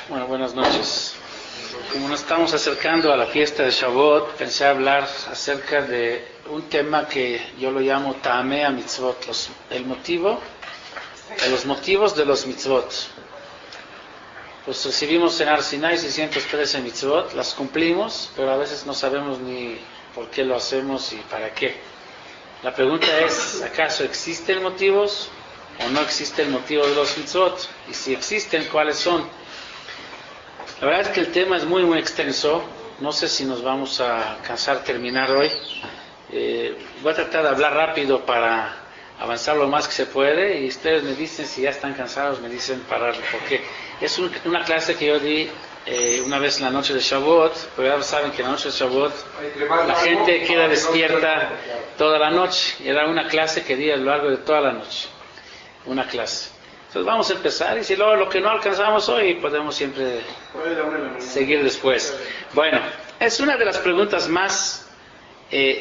Bueno, buenas noches. Como nos estamos acercando a la fiesta de Shavuot, pensé hablar acerca de un tema que yo lo llamo Ta'amei HaMitzvot, los motivos de los mitzvot. Pues recibimos en Har Sinai 613 mitzvot, las cumplimos, pero a veces no sabemos ni por qué lo hacemos y para qué. La pregunta es, ¿acaso existen motivos o no existe el motivo de los mitzvot? Y si existen, ¿cuáles son? La verdad es que el tema es muy extenso. No sé si nos vamos a cansar terminar hoy. Voy a tratar de hablar rápido para avanzar lo más que se puede, y ustedes me dicen si ya están cansados, me dicen parar, porque es una clase que yo di una vez en la noche de Shavuot, pero ya saben que en la noche de Shavuot la gente queda despierta toda la noche. Era una clase que di a lo largo de toda la noche, una clase. Entonces vamos a empezar, y si luego lo que no alcanzamos hoy podemos siempre seguir después. Bueno, es una de las preguntas más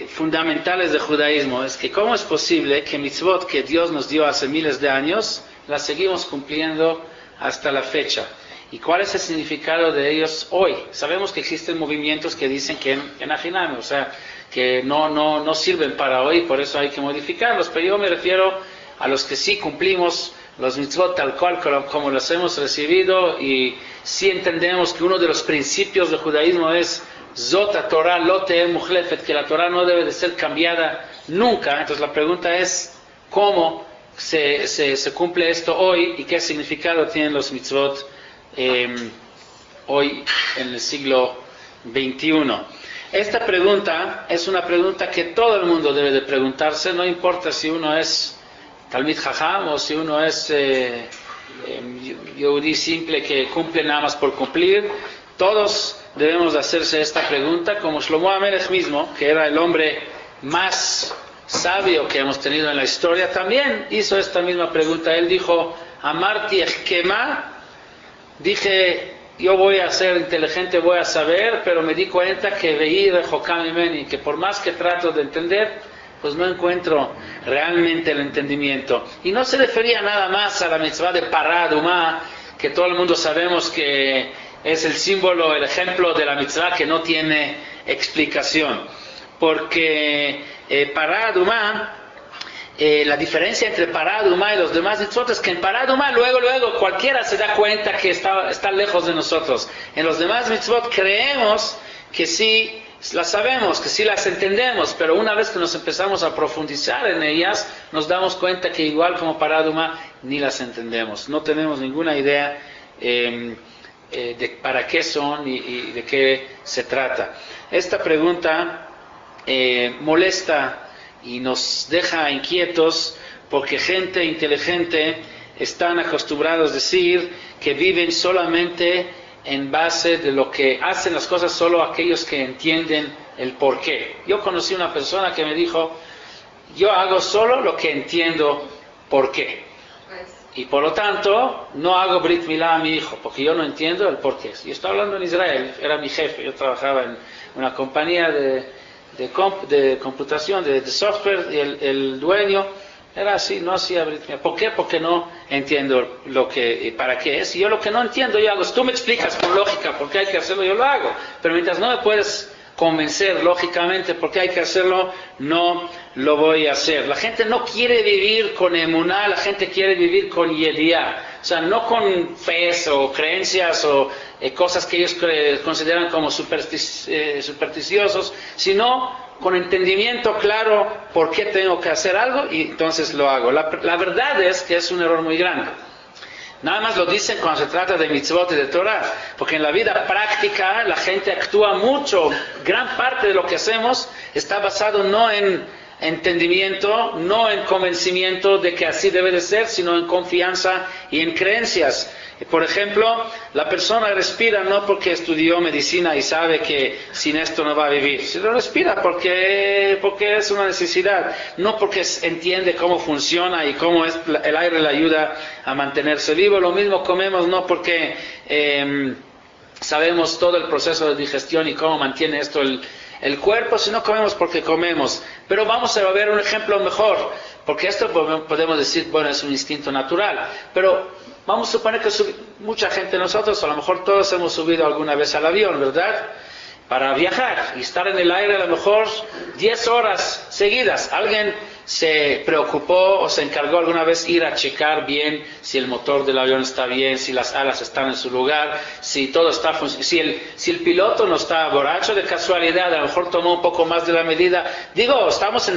fundamentales del judaísmo, es que cómo es posible que mitzvot que Dios nos dio hace miles de años las seguimos cumpliendo hasta la fecha, y cuál es el significado de ellos hoy. Sabemos que existen movimientos que dicen que en Ajiname, o sea, que no sirven para hoy, por eso hay que modificarlos, pero yo me refiero a los que sí cumplimos los mitzvot tal cual como los hemos recibido, y sí entendemos que uno de los principios del judaísmo es Zot Torah lo te'eh muchlefet, que la Torah no debe de ser cambiada nunca. Entonces la pregunta es, ¿cómo se cumple esto hoy y qué significado tienen los mitzvot hoy en el siglo XXI? Esta pregunta es una pregunta que todo el mundo debe de preguntarse, no importa si uno es Talmid Jajam o si uno es Yehudí simple que cumple nada más por cumplir. Todos debemos de hacerse esta pregunta, como Shlomo HaMelech mismo, que era el hombre más sabio que hemos tenido en la historia, también hizo esta misma pregunta. Él dijo, Amarti Echkema, dije, yo voy a ser inteligente, voy a saber, pero me di cuenta que veí Rejokam Mimeni, que por más que trato de entender, pues no encuentro realmente el entendimiento. Y no se refería nada más a la mitzvah de Pará Adumá, que todo el mundo sabemos que es el símbolo, el ejemplo de la mitzvah que no tiene explicación. Porque Pará Adumá, la diferencia entre Pará Adumá y los demás mitzvot es que en Pará Adumá luego cualquiera se da cuenta que está lejos de nosotros. En los demás mitzvot creemos que sí las sabemos, que sí las entendemos, pero una vez que nos empezamos a profundizar en ellas, nos damos cuenta que igual como Pará Adumá ni las entendemos. No tenemos ninguna idea de para qué son y de qué se trata. Esta pregunta molesta y nos deja inquietos, porque gente inteligente están acostumbrados a decir que viven solamente en base de lo que hacen las cosas solo aquellos que entienden el porqué. Yo conocí una persona que me dijo, yo hago solo lo que entiendo por qué, y por lo tanto no hago Brit Milá a mi hijo porque yo no entiendo el porqué. Yo estoy hablando en Israel, era mi jefe, yo trabajaba en una compañía de computación, de software, y el dueño era así, no hacía Brit Milá. ¿Por qué? Porque no entiendo lo que, para qué es, y yo lo que no entiendo yo hago. Si tú me explicas con lógica por qué hay que hacerlo, yo lo hago, pero mientras no me puedes convencer lógicamente por qué hay que hacerlo, no lo voy a hacer. La gente no quiere vivir con emuná, la gente quiere vivir con yediá, o sea, no con fe o creencias o cosas que ellos consideran como supersticiosos, sino con entendimiento claro por qué tengo que hacer algo, y entonces lo hago. La verdad es que es un error muy grande. Nada más lo dicen cuando se trata de mitzvot y de Torah, porque en la vida práctica la gente actúa mucho. Gran parte de lo que hacemos está basado no en entendimiento, no en convencimiento de que así debe de ser, sino en confianza y en creencias. Por ejemplo, la persona respira no porque estudió medicina y sabe que sin esto no va a vivir, sino respira porque es una necesidad, no porque entiende cómo funciona y cómo el aire le ayuda a mantenerse vivo. Lo mismo comemos no porque sabemos todo el proceso de digestión y cómo mantiene esto el cuerpo, sino comemos porque comemos. Pero vamos a ver un ejemplo mejor, porque esto podemos decir, bueno, es un instinto natural, pero vamos a suponer que mucha gente de nosotros, a lo mejor todos hemos subido alguna vez al avión, ¿verdad? Para viajar y estar en el aire a lo mejor 10 horas seguidas. Alguien se preocupó o se encargó alguna vez ir a checar bien si el motor del avión está bien, si las alas están en su lugar, si todo está funcionando, si el piloto no está borracho de casualidad, a lo mejor tomó un poco más de la medida. Digo, estamos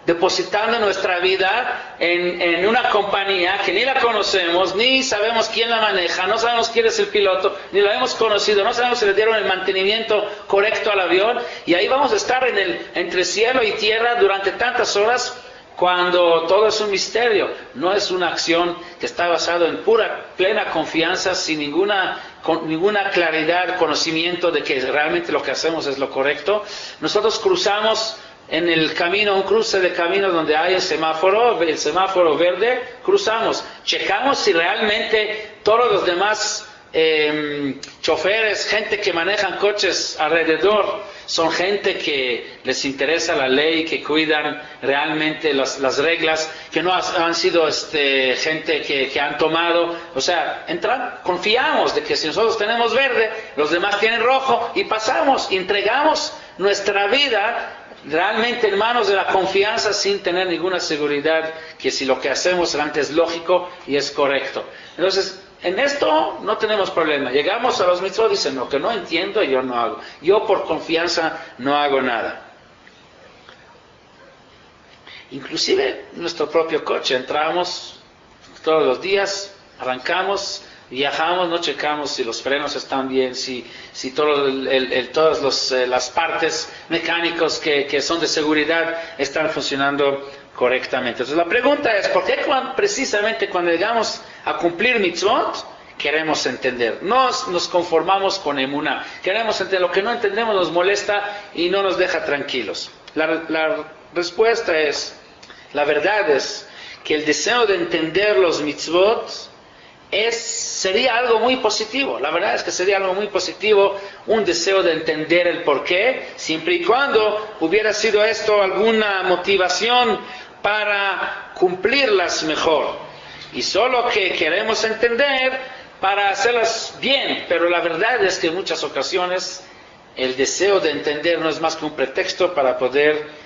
depositando nuestra vida en una compañía que ni la conocemos, ni sabemos quién la maneja, no sabemos quién es el piloto, ni la hemos conocido, no sabemos si le dieron el mantenimiento correcto al avión, y ahí vamos a estar entre cielo y tierra durante tantas horas, cuando todo es un misterio. No es una acción que está basada en plena confianza, sin ninguna claridad, conocimiento de que realmente lo que hacemos es lo correcto. Nosotros cruzamos en el camino, un cruce de caminos donde hay el semáforo verde, cruzamos, checamos si realmente todos los demás choferes, gente que manejan coches alrededor, son gente que les interesa la ley, que cuidan realmente las reglas, que no han sido gente que han tomado, o sea, confiamos de que si nosotros tenemos verde, los demás tienen rojo, y pasamos, entregamos nuestra vida realmente en manos de la confianza, sin tener ninguna seguridad que si lo que hacemos realmente es lógico y es correcto. Entonces, en esto no tenemos problema. Llegamos a los mitzvot, dicen, lo que no entiendo yo no hago. Yo por confianza no hago nada. Inclusive nuestro propio coche, entramos todos los días, arrancamos, viajamos, no checamos si los frenos están bien, si todas las partes mecánicos que son de seguridad están funcionando correctamente. Entonces la pregunta es, ¿por qué precisamente cuando llegamos a cumplir mitzvot queremos entender? Nos conformamos con emuná, queremos entender. Lo que no entendemos nos molesta y no nos deja tranquilos. La respuesta es, la verdad es que el deseo de entender los mitzvot sería algo muy positivo. La verdad es que sería algo muy positivo, un deseo de entender el porqué, siempre y cuando hubiera sido esto alguna motivación para cumplirlas mejor. Y solo que queremos entender para hacerlas bien, pero la verdad es que en muchas ocasiones el deseo de entender no es más que un pretexto para poder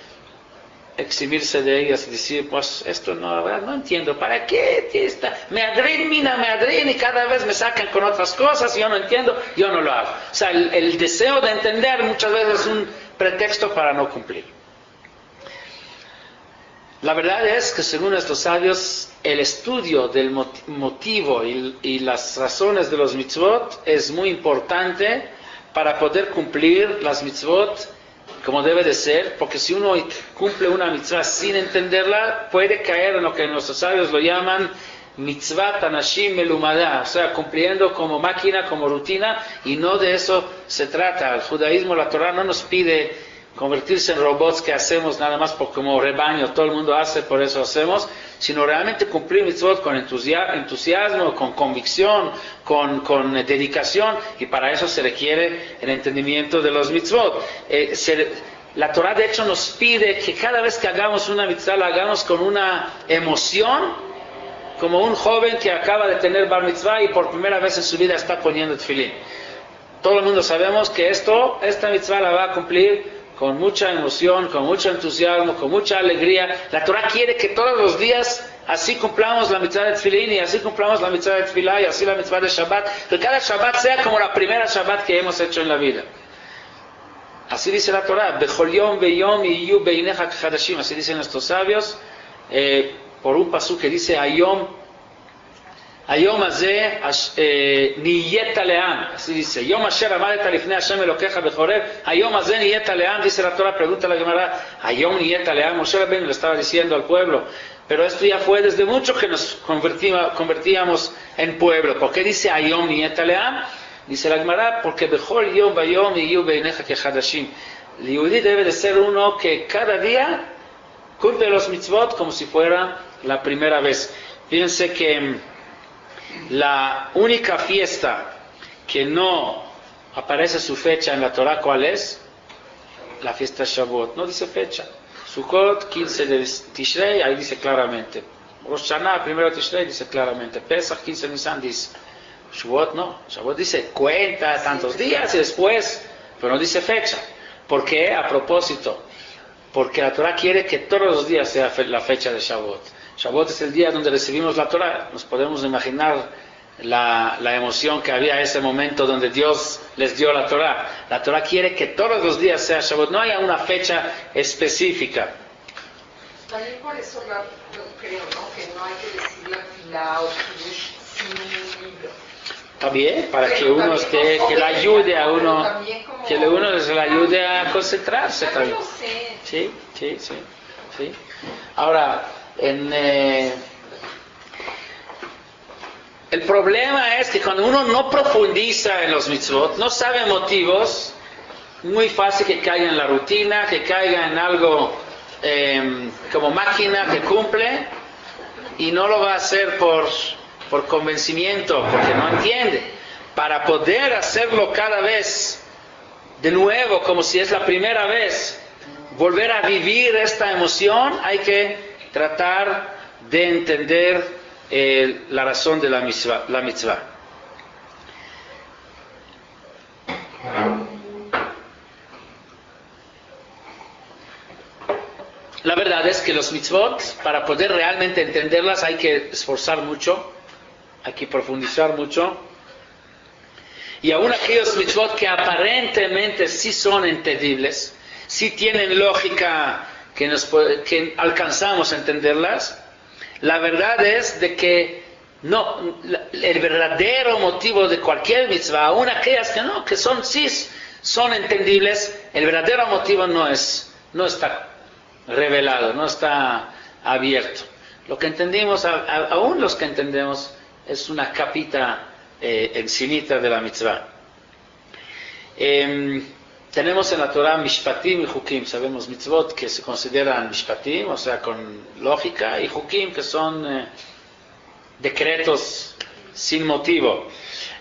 eximirse de ellas y decir, pues esto no entiendo, ¿para qué? Me adrin, y cada vez me sacan con otras cosas, y yo no entiendo, yo no lo hago. O sea, el deseo de entender muchas veces es un pretexto para no cumplir. La verdad es que según estos sabios, el estudio del motivo y las razones de los mitzvot es muy importante para poder cumplir las mitzvot como debe de ser, porque si uno cumple una mitzvah sin entenderla, puede caer en lo que nuestros sabios lo llaman mitzvah anashim melumada, o sea, cumpliendo como máquina, como rutina, y no de eso se trata. El judaísmo, la Torah no nos pide convertirse en robots que hacemos nada más porque como rebaño todo el mundo hace, por eso hacemos, sino realmente cumplir mitzvot con entusiasmo, con convicción, con dedicación, y para eso se requiere el entendimiento de los mitzvot. La Torah de hecho nos pide que cada vez que hagamos una mitzvah la hagamos con una emoción, como un joven que acaba de tener bar mitzvah y por primera vez en su vida está poniendo tefilín. Todo el mundo sabemos que esta mitzvah la va a cumplir con mucha emoción, con mucho entusiasmo, con mucha alegría. La Torah quiere que todos los días así cumplamos la mitzvah de tefilín, y así cumplamos la mitzvah de tefilá, y así la mitzvah de Shabbat, que cada Shabbat sea como la primera Shabbat que hemos hecho en la vida. Así dice la Torah, Bechol yom veyom yiyu beinecha kechadashim, así dicen nuestros sabios, por un pasuk que dice Hayom hazeh niyeta le'am, así dice, Yom asher amadeta lifnei Hashem Elokecha bechoreb, Hayom hazeh niyeta le'am, dice la Torah, pregunta la Gemara, Hayom niyeta le'am, Moshe Rabbeinu le estaba diciendo al pueblo, pero esto ya fue desde mucho que nos convertíamos en pueblo. ¿Por qué dice Hayom niyeta le'am? Dice la Gemara, porque bechol yom vayom yiyu beinecha kechadashim. El yehudí debe de ser uno que cada día cumple los mitzvot como si fuera la primera vez. Fíjense que la única fiesta que no aparece su fecha en la Torah, ¿cuál es? La fiesta Shavuot. No dice fecha. Sukkot, 15 de Tishrei, ahí dice claramente. Rosh Hashanah, primero Tishrei, dice claramente. Pesach, 15 Nisan, dice. Shavuot no. Shavuot dice cuenta tantos días y después, pero no dice fecha. ¿Por qué? A propósito. Porque la Torah quiere que todos los días sea la fecha de Shavuot. Shavuot es el día donde recibimos la Torah. Nos podemos imaginar la emoción que había en ese momento donde Dios les dio la Torah. La Torah quiere que todos los días sea Shavuot. No haya una fecha específica. También por eso creo, ¿no? Que no hay que decir la Tefilá o Kiddush sin un libro. También, para que uno esté, que le ayude a uno, que uno le ayude a concentrarse también. Sí. Ahora, el problema es que cuando uno no profundiza en los mitzvot, no sabe motivos, muy fácil que caiga en la rutina, que caiga en algo como máquina que cumple, y no lo va a hacer por convencimiento, porque no entiende. Para poder hacerlo cada vez de nuevo, como si es la primera vez, volver a vivir esta emoción, hay que tratar de entender la razón de la mitzvah. La verdad es que los mitzvot, para poder realmente entenderlas, hay que esforzar mucho, hay que profundizar mucho. Y aún aquellos mitzvot que aparentemente sí son entendibles, sí tienen lógica que alcanzamos a entenderlas, la verdad es de que no, el verdadero motivo de cualquier mitzvah, aún aquellas que no, que sí son entendibles, el verdadero motivo no está revelado, no está abierto. Lo que entendimos, aún los que entendemos, es una capita encimita de la mitzvah. Tenemos en la Torah mishpatim y hukim, sabemos mitzvot que se consideran mishpatim, o sea con lógica, y hukim que son decretos sin motivo.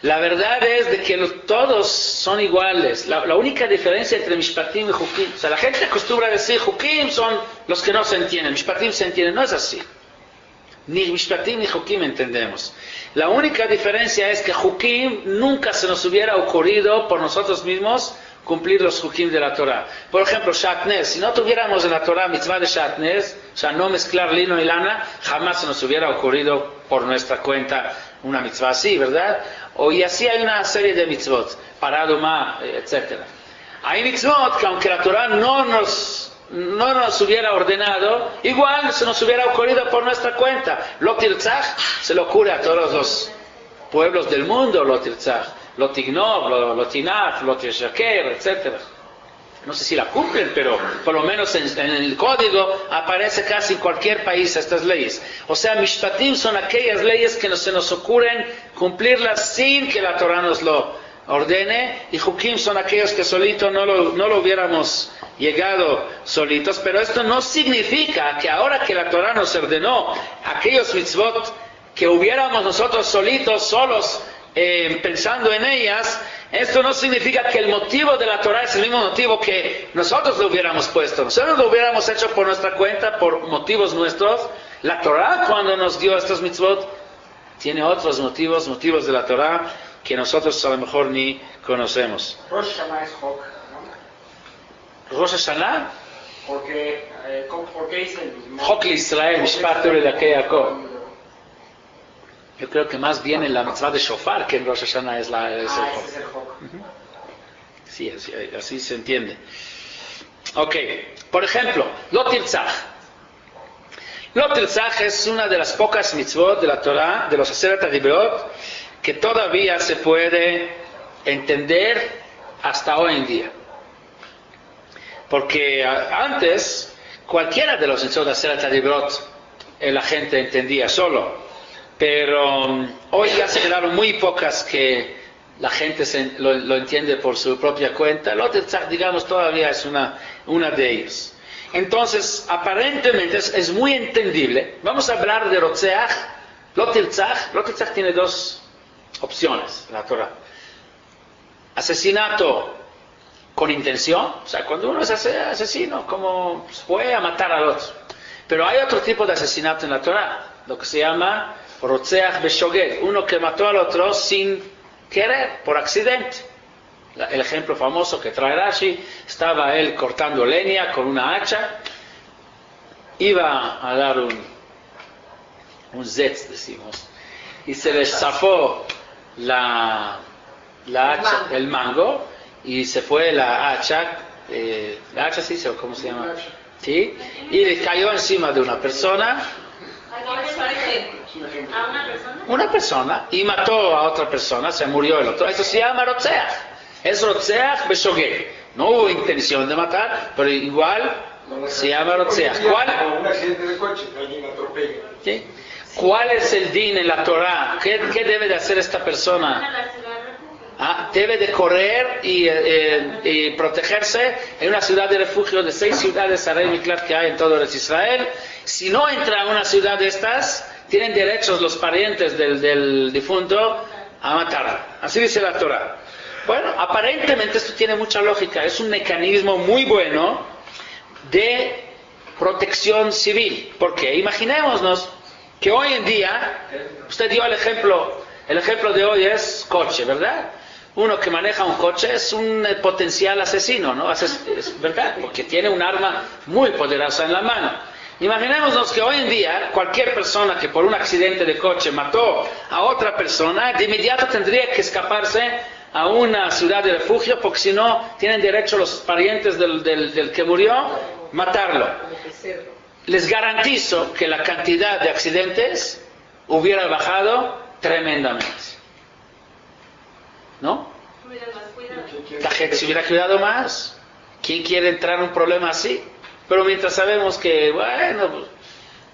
La verdad es de que todos son iguales. La única diferencia entre mishpatim y hukim, o sea, la gente acostumbra a decir hukim son los que no se entienden, mishpatim se entienden, no es así. Ni mishpatim ni hukim entendemos. La única diferencia es que hukim nunca se nos hubiera ocurrido por nosotros mismos cumplir los hukim de la Torah. Por ejemplo, shatnez, si no tuviéramos en la Torah mitzvah de shatnez, o sea, no mezclar lino y lana, jamás se nos hubiera ocurrido por nuestra cuenta una mitzvah así, ¿verdad? Y así hay una serie de mitzvot, paraduma, etc. Hay mitzvot que aunque la Torah no nos hubiera ordenado, igual se nos hubiera ocurrido por nuestra cuenta. Lo tirzach se le ocurre a todos los pueblos del mundo, lo tirzach. Lo tignov, lo tinaf, lo tishaker, etc. No sé si la cumplen, pero por lo menos en el código aparece casi en cualquier país estas leyes. O sea, mishpatim son aquellas leyes que se nos ocurren cumplirlas sin que la Torah nos lo ordene, y hukim son aquellos que solito no lo hubiéramos llegado solitos, pero esto no significa que ahora que la Torah nos ordenó aquellos mitzvot que hubiéramos nosotros solitos, solos, pensando en ellas, esto no significa que el motivo de la Torah es el mismo motivo que nosotros lo hubiéramos puesto. Nosotros lo hubiéramos hecho por nuestra cuenta, por motivos nuestros. La Torah, cuando nos dio estos mitzvot, tiene otros motivos de la Torah que nosotros a lo mejor ni conocemos. Rosh Hashanah es Hok, ¿no? Rosh Hashanah, ¿Por qué dice el mismo? Hok Israel, Mishpat Torah de Jacob. Yo creo que más bien en la mitzvah de Shofar que en Rosh Hashanah es el Hok. Ese es el Hok. Sí, así se entiende. Ok, por ejemplo, Lo Tirzach. Lo Tirzach es una de las pocas mitzvot de la Torah, de los Aseret HaDibrot, que todavía se puede entender hasta hoy en día. Porque antes, cualquiera de los mitzvot de Aseret HaDibrot, la gente entendía solo. Pero hoy ya se quedaron muy pocas que la gente lo entiende por su propia cuenta. Lo Tirzach, digamos, todavía es una de ellas. Entonces, aparentemente es muy entendible. Vamos a hablar de Rotzeach. Lo Tirzach tiene dos opciones en la Torah. Asesinato con intención, o sea, cuando uno es asesino, como fue a matar al otro. Pero hay otro tipo de asesinato en la Torah. lo que se llama Rotzeach Beshogeg, uno que mató al otro sin querer, por accidente. El ejemplo famoso que trae Rashi, estaba él cortando leña con una hacha, iba a dar un zetz, decimos, y se le zafó la hacha, el mango, y se fue la hacha sí, ¿cómo se llama? ¿Sí? Y le cayó encima de una persona, una persona, y mató a otra persona, se murió el otro. Eso se llama Rotzeach. Es Rotzeach Beshogeg. No hubo intención de matar, pero igual se llama Rotzeach. Un accidente de coche, alguien atropella. ¿Sí? ¿Cuál es el din en la Torah? ¿Qué debe de hacer esta persona? Debe de correr y protegerse en una ciudad de refugio de 6 ciudades Arei Miklat que hay en todo Israel. Si no entra a una ciudad de estas, tienen derechos los parientes del difunto a matarlo. Así dice la Torah. Bueno, aparentemente esto tiene mucha lógica. Es un mecanismo muy bueno de protección civil. Porque imaginémonos que hoy en día, usted dio el ejemplo de hoy es coche, ¿verdad? Uno que maneja un coche es un potencial asesino, ¿no? Es verdad, porque tiene un arma muy poderosa en la mano. Imaginémonos que hoy en día cualquier persona que por un accidente de coche mató a otra persona, de inmediato tendría que escaparse a una ciudad de refugio, porque si no tienen derecho los parientes del que murió matarlo. Les garantizo que la cantidad de accidentes hubiera bajado tremendamente. ¿No? La gente se hubiera cuidado más. ¿Quién quiere entrar en un problema así? Pero mientras sabemos que, bueno,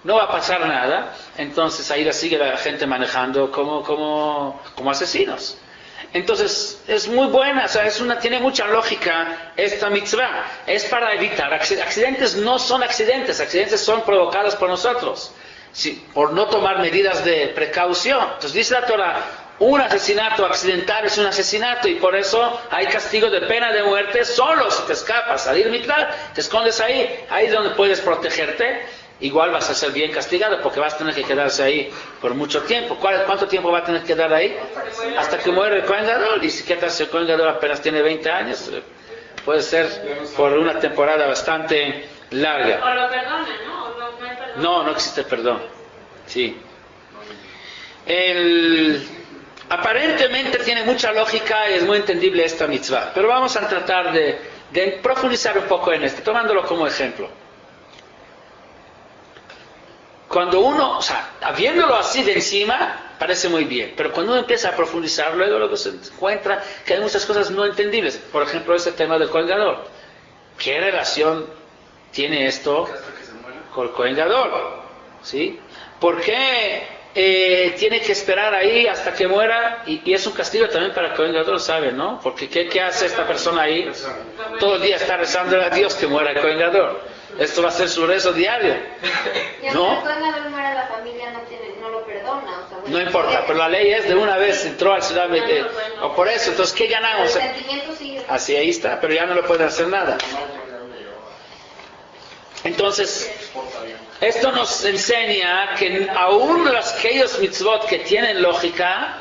no va a pasar nada, entonces ahí la sigue la gente manejando como asesinos. Entonces, es muy buena, o sea, tiene mucha lógica esta mitzvah. Es para evitar accidentes. No son accidentes son provocados por nosotros, por no tomar medidas de precaución. Entonces dice la Torah, un asesinato accidental es un asesinato, y por eso hay castigo de pena de muerte solo si te escapas. Al ir mitad, te escondes ahí es donde puedes protegerte. Igual vas a ser bien castigado porque vas a tener que quedarse ahí por mucho tiempo. ¿Cuánto tiempo va a tener que quedar ahí? Hasta que muere el Kohen Gadol. Y si quedas el Kohen Gadol apenas tiene 20 años, puede ser por una temporada bastante larga. O lo perdonan, ¿no? No existe perdón. Sí. Aparentemente tiene mucha lógica y es muy entendible esta mitzvah. Pero vamos a tratar de profundizar un poco en esto, tomándolo como ejemplo. Cuando uno, viéndolo así de encima, parece muy bien, pero cuando uno empieza a profundizar, luego se encuentra que hay muchas cosas no entendibles. Por ejemplo, ese tema del Kohen Gadol. ¿Qué relación tiene esto con el Kohen Gadol? ¿Sí? ¿Por qué tiene que esperar ahí hasta que muera? Y es un castigo también para el Kohen Gadol, ¿saben? ¿No? Porque ¿qué hace esta persona ahí? Todo el día está rezando a Dios que muera el Kohen Gadol. Esto va a ser su rezo diario. Y aunque el Kohen Gadol muera, la familia no lo perdona. No importa, pero la ley es de una vez entró al ciudad o por eso. Entonces, ¿qué ganamos? El sentimiento sigue. Así ahí está, pero ya no le pueden hacer nada. Entonces, esto nos enseña que aún aquellos mitzvot que tienen lógica,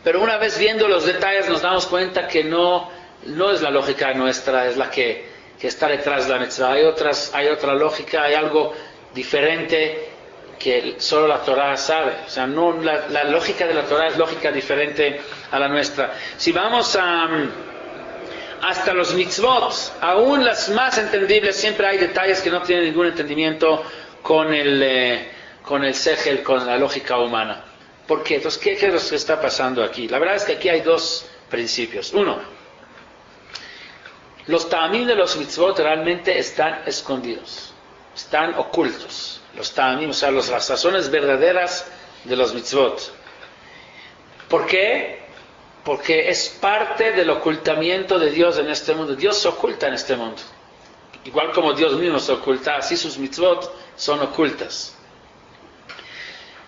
pero una vez viendo los detalles nos damos cuenta que no es la lógica nuestra, es la que está detrás de la mitzvah. Hay otra lógica, hay algo diferente que solo la Torah sabe. O sea, la lógica de la Torah es lógica diferente a la nuestra. Si vamos hasta los mitzvot, aún las más entendibles, siempre hay detalles que no tienen ningún entendimiento con el sejel, con la lógica humana. ¿Por qué? Entonces, ¿qué es lo que está pasando aquí? La verdad es que aquí hay dos principios. Uno, los ta'amim de los mitzvot realmente están escondidos, están ocultos. Los ta'amim, o sea, las razones verdaderas de los mitzvot. ¿Por qué? Porque es parte del ocultamiento de Dios en este mundo. Dios se oculta en este mundo. Igual como Dios mismo se oculta, así sus mitzvot son ocultas.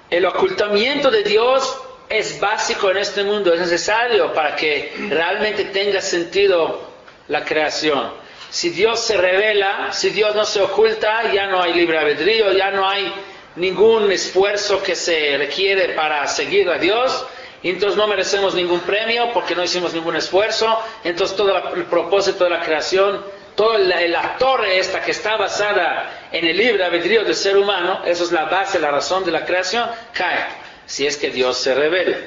El ocultamiento de Dios es básico en este mundo, es necesario para que realmente tenga sentido la creación. Si Dios se revela, si Dios no se oculta, ya no hay libre albedrío, ya no hay ningún esfuerzo que se requiere para seguir a Dios, y entonces no merecemos ningún premio porque no hicimos ningún esfuerzo. Entonces todo el propósito de la creación, toda la torre esta que está basada en el libre albedrío del ser humano, eso es la base, la razón de la creación, cae, si es que Dios se revela.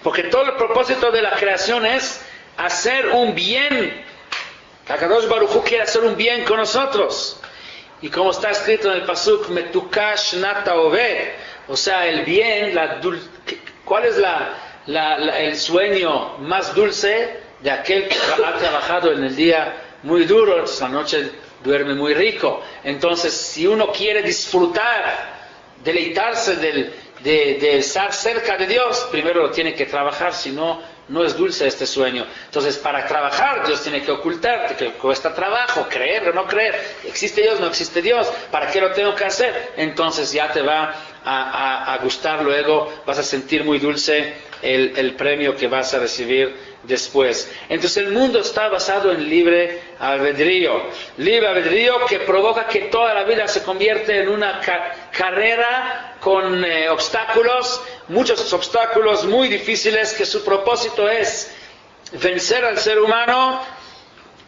Porque todo el propósito de la creación es hacer un bien. Akadosh Baruj Hu quiere hacer un bien con nosotros. Y como está escrito en el pasuk, Metukash Nata Oved, o sea, el bien, ¿cuál es el sueño más dulce de aquel que ha trabajado en el día muy duro, entonces la noche duerme muy rico? Entonces, si uno quiere disfrutar, deleitarse de estar cerca de Dios, primero lo tiene que trabajar, si no, no es dulce este sueño. Entonces, para trabajar, Dios tiene que ocultarte, que cuesta trabajo, creer o no creer, existe Dios, no existe Dios, ¿para qué lo tengo que hacer? Entonces ya te va a gustar luego, vas a sentir muy dulce el premio que vas a recibir después. Entonces el mundo está basado en libre albedrío que provoca que toda la vida se convierte en una carrera con obstáculos, muchos obstáculos muy difíciles, que su propósito es vencer al ser humano,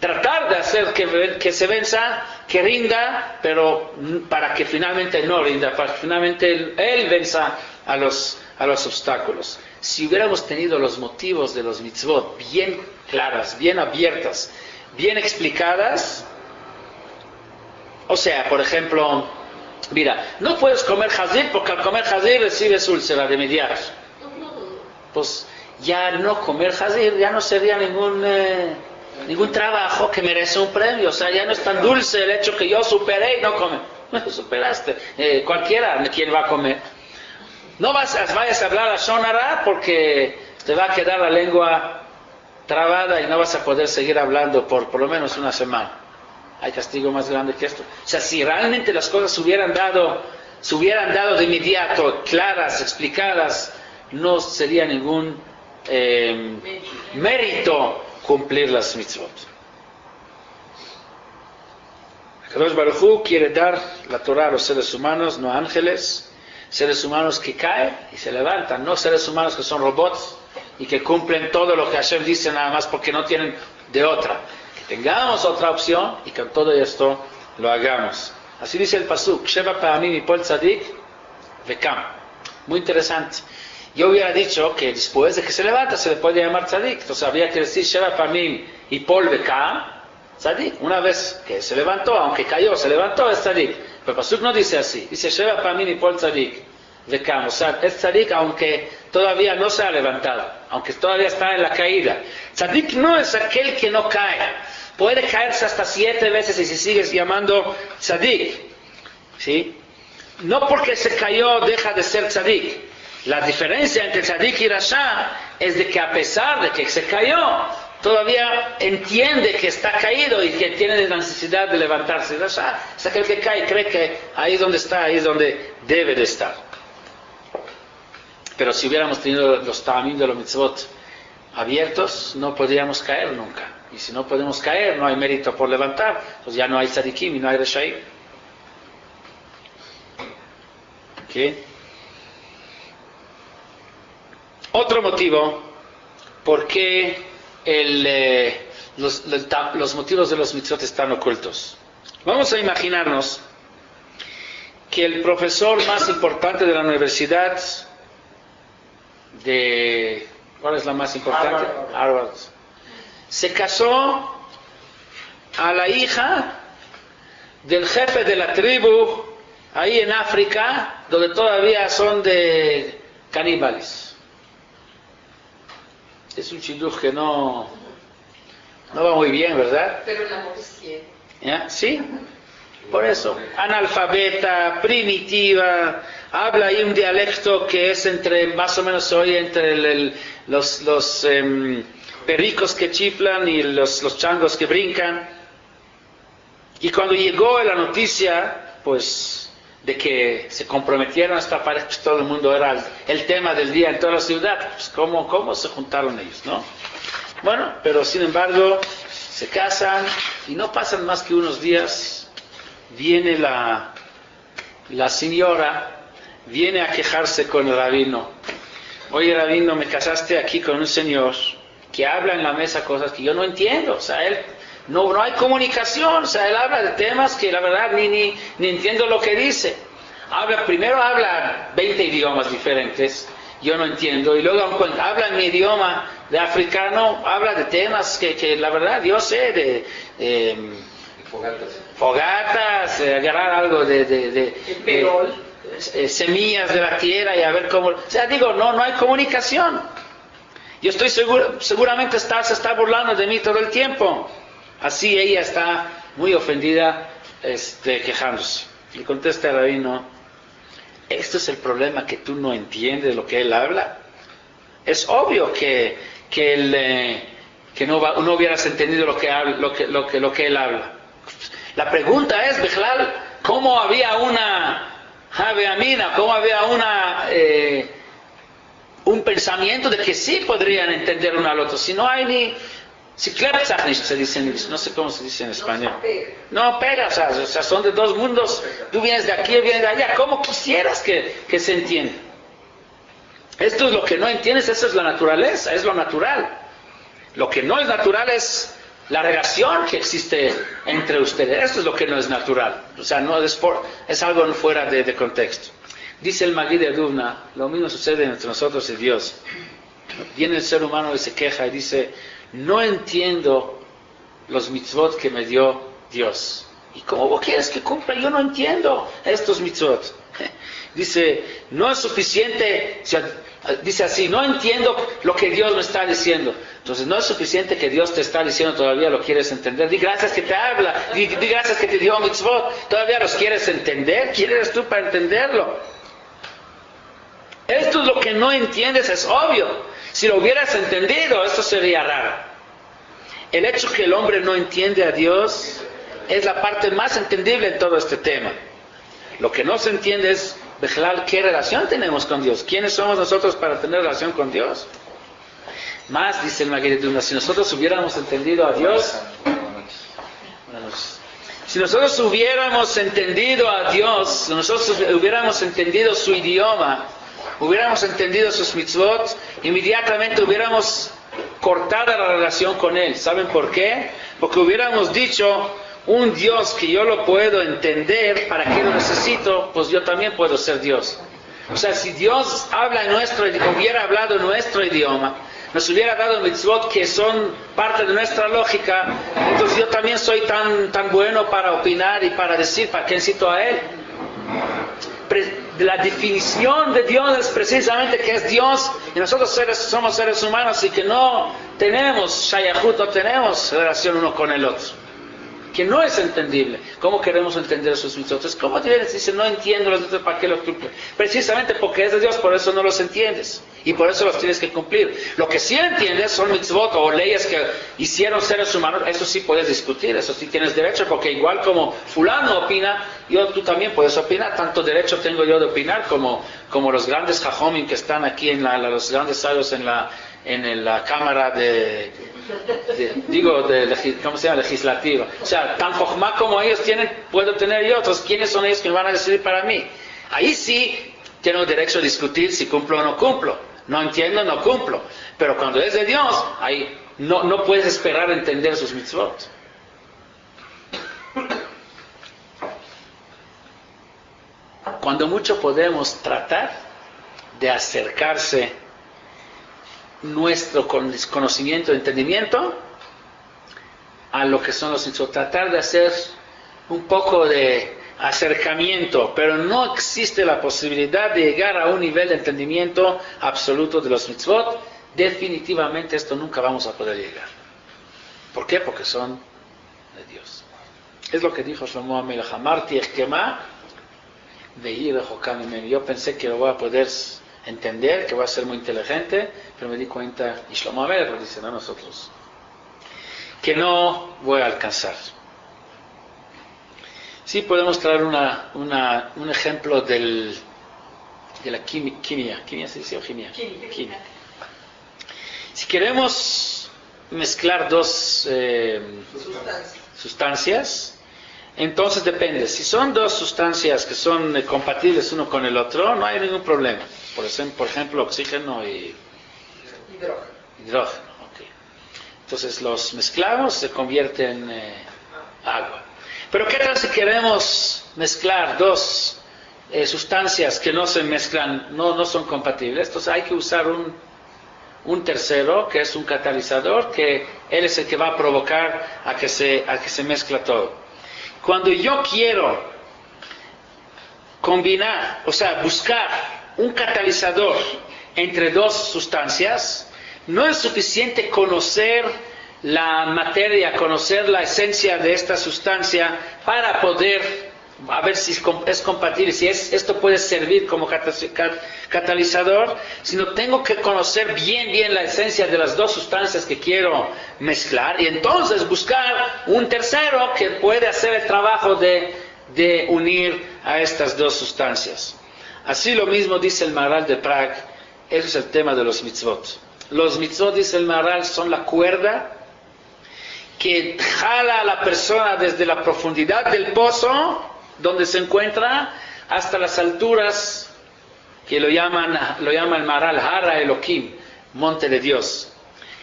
tratar de hacer que se venza, que rinda, pero para que finalmente no rinda, para que finalmente él venza a los obstáculos. Si hubiéramos tenido los motivos de los mitzvot bien claras, bien abiertas, bien explicadas, o sea, por ejemplo, mira, no puedes comer jazir porque al comer jazir recibes úlcera de inmediato. Pues ya no comer jazir ya no sería ningún trabajo que merece un premio. O sea, ya no es tan dulce el hecho que yo superé y no come. No superaste. Cualquiera quien va a comer. No vayas a hablar a Lashon Hara porque te va a quedar la lengua trabada y no vas a poder seguir hablando por lo menos una semana. Hay castigo más grande que esto. O sea, si realmente las cosas se hubieran dado de inmediato, claras, explicadas, no sería ningún mérito cumplir las mitzvot. Akadosh Baruj Hu quiere dar la Torah a los seres humanos, no a ángeles, seres humanos que caen y se levantan, no seres humanos que son robots y que cumplen todo lo que Hashem dice nada más porque no tienen de otra. Que tengamos otra opción y que todo esto lo hagamos. Así dice el pasuk, Sheva Pa'amim Yipol Tzadik Vekam. Muy interesante. Yo hubiera dicho que después de que se levanta se le puede llamar Tzadik. Entonces habría que decir Sheva Pa'amim Yipol Vekam Tzadik. Una vez que se levantó, aunque cayó, se levantó, es Tzadik. Pero el pasuk no dice así. Dice Sheva Pa'amim Yipol Tzadik Vekam. O sea, es Tzadik aunque todavía no se ha levantado, aunque todavía está en la caída. Tzadik no es aquel que no cae. Puede caerse hasta 7 veces y si sigues llamando Tzadik, ¿sí? No porque se cayó deja de ser Tzadik. La diferencia entre Tzadik y Rasha es de que a pesar de que se cayó, todavía entiende que está caído y que tiene la necesidad de levantarse. Rasha es aquel que cae y cree que ahí donde está, ahí es donde debe de estar. Pero si hubiéramos tenido los ta'amim de los mitzvot abiertos, no podríamos caer nunca. Y si no podemos caer, no hay mérito por levantar, pues ya no hay tzadikim y no hay reshaim. ¿Okay? Otro motivo por qué los motivos de los mitzvot están ocultos. Vamos a imaginarnos que el profesor más importante de la universidad ¿cuál es la más importante? Harvard. Se casó a la hija del jefe de la tribu ahí en África, donde todavía son de caníbales. Es un shidduch que no va muy bien, ¿verdad? Pero el amor es ciego. ¿Ya? ¿Sí? Por eso, analfabeta, primitiva, habla ahí un dialecto que es más o menos se oye entre los pericos que chiflan y los changos que brincan. Y cuando llegó la noticia, pues, de que se comprometieron a esta pareja, pues todo el mundo era el tema del día en toda la ciudad. Pues, ¿cómo se juntaron ellos, no? Bueno, pero sin embargo, se casan y no pasan más que unos días. Viene la la señora viene a quejarse con el rabino. Oye, rabino, me casaste aquí con un señor que habla en la mesa cosas que yo no entiendo. O sea, él no hay comunicación. O sea, él habla de temas que la verdad ni entiendo lo que dice. Primero habla 20 idiomas diferentes, yo no entiendo. Y luego cuando habla en mi idioma de africano, habla de temas que la verdad yo sé de fogatas, agarrar algo de semillas de la tierra y a ver cómo... O sea, digo, no hay comunicación. Yo estoy seguro, seguramente se está burlando de mí todo el tiempo. Así ella está muy ofendida, quejándose. Le contesta el rabino, ¿esto es el problema, que tú no entiendes lo que él habla? Es obvio que no hubieras entendido lo que él habla. La pregunta es, Bejlal, ¿cómo había una Javeamina, cómo había un pensamiento de que sí podrían entender uno al otro? Si no hay ni... Si se dice, no sé cómo se dice en español. No pega, o sea, son de dos mundos. Tú vienes de aquí y vienes de allá. ¿Cómo quisieras que se entienda? Esto es lo que no entiendes, eso es la naturaleza, es lo natural. Lo que no es natural es la relación que existe entre ustedes. Esto es lo que no es natural. O sea, no es algo fuera de contexto. Dice el Magid de Dubna, lo mismo sucede entre nosotros y Dios. Viene el ser humano y se queja y dice, no entiendo los mitzvot que me dio Dios. ¿Y cómo vos quieres que cumpla? Yo no entiendo estos mitzvot. Dice, no es suficiente, dice así, no entiendo lo que Dios me está diciendo. Entonces no es suficiente que Dios te está diciendo, todavía lo quieres entender. Di gracias que te habla, di gracias que te dio mitzvot, todavía los quieres entender. ¿Quién eres tú para entenderlo? Esto es lo que no entiendes, es obvio. Si lo hubieras entendido, esto sería raro. El hecho que el hombre no entiende a Dios es la parte más entendible en todo este tema. Lo que no se entiende es, Bejlal, ¿qué relación tenemos con Dios? ¿Quiénes somos nosotros para tener relación con Dios? Más, dice el Magid de Dubna, si nosotros hubiéramos entendido a Dios, si nosotros hubiéramos entendido a Dios, nosotros hubiéramos entendido su idioma, hubiéramos entendido sus mitzvot, inmediatamente hubiéramos cortado la relación con Él. ¿Saben por qué? Porque hubiéramos dicho, un Dios que yo lo puedo entender, ¿para qué lo necesito? Pues yo también puedo ser Dios. O sea, si Dios hubiera hablado nuestro idioma, nos hubiera dado mitzvot que son parte de nuestra lógica, entonces yo también soy tan bueno para opinar y para decir, ¿para qué necesito a Él? La definición de Dios es precisamente que es Dios y nosotros somos seres humanos y que no tenemos shayachut, no tenemos relación uno con el otro, que no es entendible. ¿Cómo queremos entender sus mitzvot? ¿Cómo dice, no entiendo los mitzvot, ¿para qué los cumple? Precisamente porque es de Dios, por eso no los entiendes y por eso los tienes que cumplir. Lo que sí entiendes son mitzvot o leyes que hicieron seres humanos, eso sí puedes discutir, eso sí tienes derecho, porque igual como fulano opina, tú también puedes opinar. Tanto derecho tengo yo de opinar como los grandes jajomim que están aquí los grandes sabios en la cámara ¿cómo se llama? Legislativa. O sea, tan jojma como ellos puedo tener yo. Entonces, ¿quiénes son ellos que me van a decidir para mí? Ahí sí tengo derecho a discutir si cumplo o no cumplo. No entiendo, no cumplo. Pero cuando es de Dios, ahí no puedes esperar a entender sus mitzvot. Cuando mucho podemos tratar de acercarse nuestro conocimiento, entendimiento a lo que son los mitzvot, tratar de hacer un poco de acercamiento, pero no existe la posibilidad de llegar a un nivel de entendimiento absoluto de los mitzvot. Definitivamente esto nunca vamos a poder llegar. ¿Por qué? Porque son de Dios. Es lo que dijo Shlomo HaMelech, Amarti echkema vehi rechokah mimeni. Yo pensé que lo voy a poder entender, que voy a ser muy inteligente, pero me di cuenta, y Shlomo HaMelech lo dice, no nosotros, que no voy a alcanzar. Sí podemos traer un ejemplo de la química. ¿Química se dice o química? Química. Si queremos mezclar dos sustancias, entonces depende. Si son dos sustancias que son compatibles uno con el otro, no hay ningún problema. Por ejemplo, oxígeno y hidrógeno. Okay. Entonces los mezclamos, se convierte en agua. Pero ¿qué tal si queremos mezclar dos sustancias que no se mezclan, no son compatibles? Entonces hay que usar un tercero, que es un catalizador, que él es el que va a provocar a que se mezcla todo. Cuando yo quiero combinar, o sea, buscar un catalizador entre dos sustancias, no es suficiente conocer la materia, conocer la esencia de esta sustancia para poder a ver si es compatible, si esto puede servir como catalizador, sino tengo que conocer bien la esencia de las dos sustancias que quiero mezclar y entonces buscar un tercero que puede hacer el trabajo de unir a estas dos sustancias. Así lo mismo dice el Maharal de Prague, eso es el tema de los mitzvot. Los mitzvot, dice el Maharal, son la cuerda que jala a la persona desde la profundidad del pozo donde se encuentra hasta las alturas que lo llama el Maharal Hara Elohim, monte de Dios.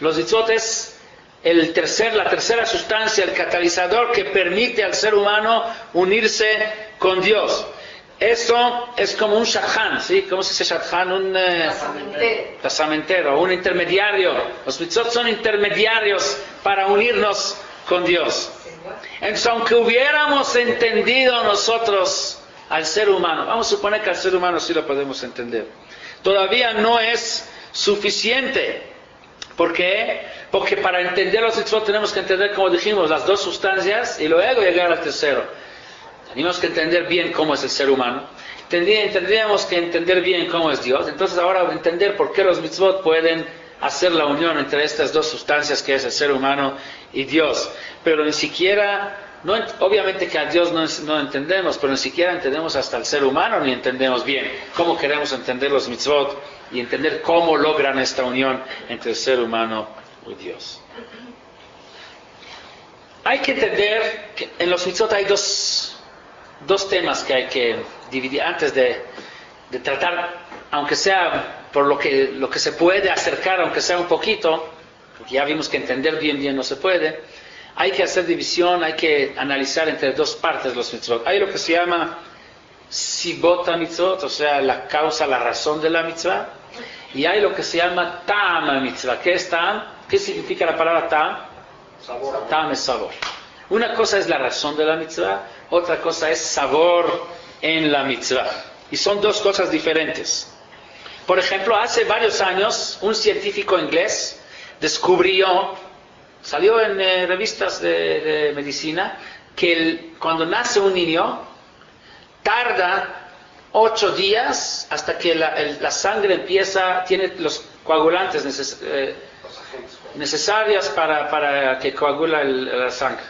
Los mitzvot es la tercera sustancia, el catalizador que permite al ser humano unirse con Dios. Eso es como un shadchan, ¿sí? ¿Cómo se dice shadchan? Un pasamentero, un intermediario. Los mitzvot son intermediarios para unirnos con Dios. Entonces, aunque hubiéramos entendido nosotros al ser humano, vamos a suponer que al ser humano sí lo podemos entender, todavía no es suficiente. ¿Por qué? Porque para entender los mitzvot tenemos que entender, como dijimos, las dos sustancias y luego llegar al tercero. Tenemos que entender bien cómo es el ser humano. Tendríamos que entender bien cómo es Dios. Entonces ahora entender por qué los mitzvot pueden hacer la unión entre estas dos sustancias que es el ser humano y Dios. Pero ni siquiera, obviamente que a Dios no entendemos, pero ni siquiera entendemos hasta el ser humano, ni entendemos bien cómo queremos entender los mitzvot y entender cómo logran esta unión entre el ser humano y Dios. Hay que entender que en los mitzvot hay dos temas que hay que dividir antes de tratar, aunque sea por lo que se puede acercar, aunque sea un poquito, porque ya vimos que entender bien no se puede. Hay que hacer división, hay que analizar entre dos partes los mitzvot. Hay lo que se llama sibot mitzvot, o sea, la causa, la razón de la mitzvah, y hay lo que se llama ta'am mitzvah. ¿Qué es ta'am? ¿Qué significa la palabra ta'am? Sabor. Ta'am es sabor. Una cosa es la razón de la mitzvah, otra cosa es sabor en la mitzvah. Y son dos cosas diferentes. Por ejemplo, hace varios años, un científico inglés salió en revistas de medicina, que cuando nace un niño, tarda 8 días hasta que la sangre tiene los coagulantes necesarios para que coagula la sangre.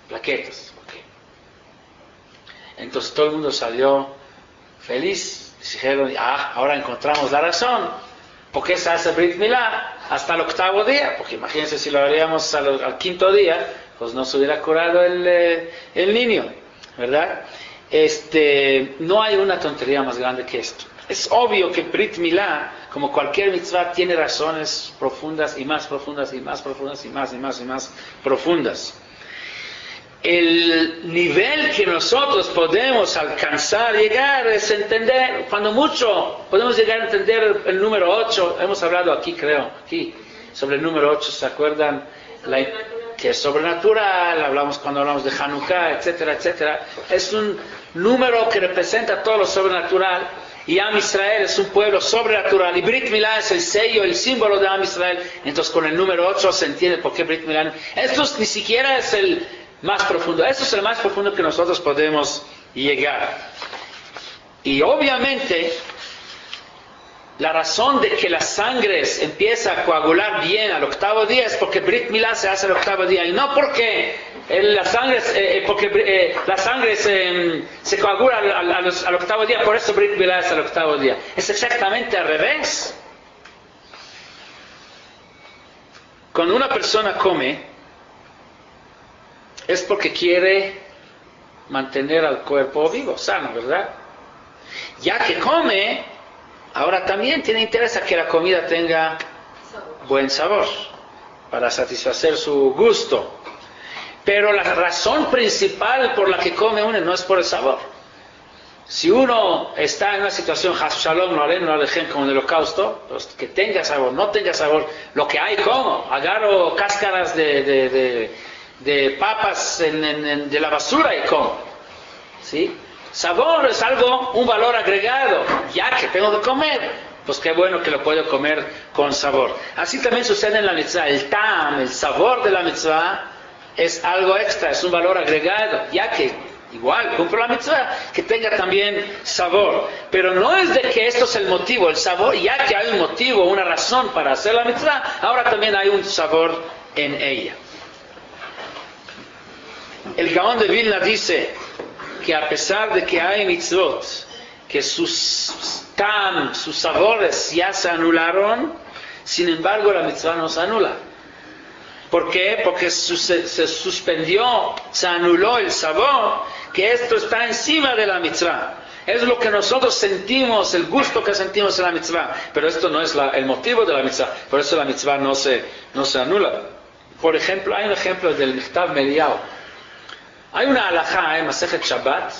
Plaquetas. Okay. Entonces todo el mundo salió feliz. Dijeron, ahora encontramos la razón. ¿Por qué se hace Brit Milá hasta el 8º día? Porque imagínense si lo haríamos al 5º día, pues no se hubiera curado el niño, ¿verdad? No hay una tontería más grande que esto. Es obvio que Brit Milá, como cualquier mitzvah, tiene razones profundas y más profundas y más profundas y más profundas. El nivel que nosotros podemos alcanzar, llegar, es entender, cuando mucho podemos llegar a entender el número 8, hemos hablado aquí sobre el número 8, ¿se acuerdan? Que es sobrenatural, cuando hablamos de Hanukkah, etcétera. Es un número que representa todo lo sobrenatural, y Am Israel es un pueblo sobrenatural, y Brit Milá es el sello, el símbolo de Am Israel. Entonces con el número 8 se entiende por qué Brit Milá. Esto ni siquiera es el más profundo. Esto es el más profundo que nosotros podemos llegar. Y obviamente, la razón de que la sangre empieza a coagular bien al 8º día es porque Brit Milá se hace al 8º día. Y no porque la sangre se coagula al 8º día, por eso Brit Milá es al 8º día. Es exactamente al revés. Cuando una persona come, es porque quiere mantener al cuerpo vivo, sano, ¿verdad? Ya que come, ahora también tiene interés a que la comida tenga buen sabor, para satisfacer su gusto. Pero la razón principal por la que come uno no es por el sabor. Si uno está en una situación, Shalom, no alejen, como en el holocausto, pues que tenga sabor, no tenga sabor, lo que hay como, agarro cáscaras de papas de la basura y como, ¿sí? Sabor es algo, un valor agregado, ya que tengo que comer, pues qué bueno que lo puedo comer con sabor. Así también sucede en la mitzvah, el tam, el sabor de la mitzvah es algo extra, es un valor agregado, ya que igual, cumplo la mitzvah, que tenga también sabor. Pero no es de que esto es el motivo, el sabor, ya que hay un motivo, una razón para hacer la mitzvah, ahora también hay un sabor en ella. El Gaón de Vilna dice que a pesar de que hay mitzvot, que sus sabores ya se anularon, sin embargo la mitzvah no se anula. ¿Por qué? Porque se suspendió, se anuló el sabor, que esto está encima de la mitzvah. Es lo que nosotros sentimos, el gusto que sentimos en la mitzvah. Pero esto no es el motivo de la mitzvah. Por eso la mitzvah no se anula. Por ejemplo, hay un ejemplo del Michtav Mediao. Hay una halajá en Masejet Shabbat.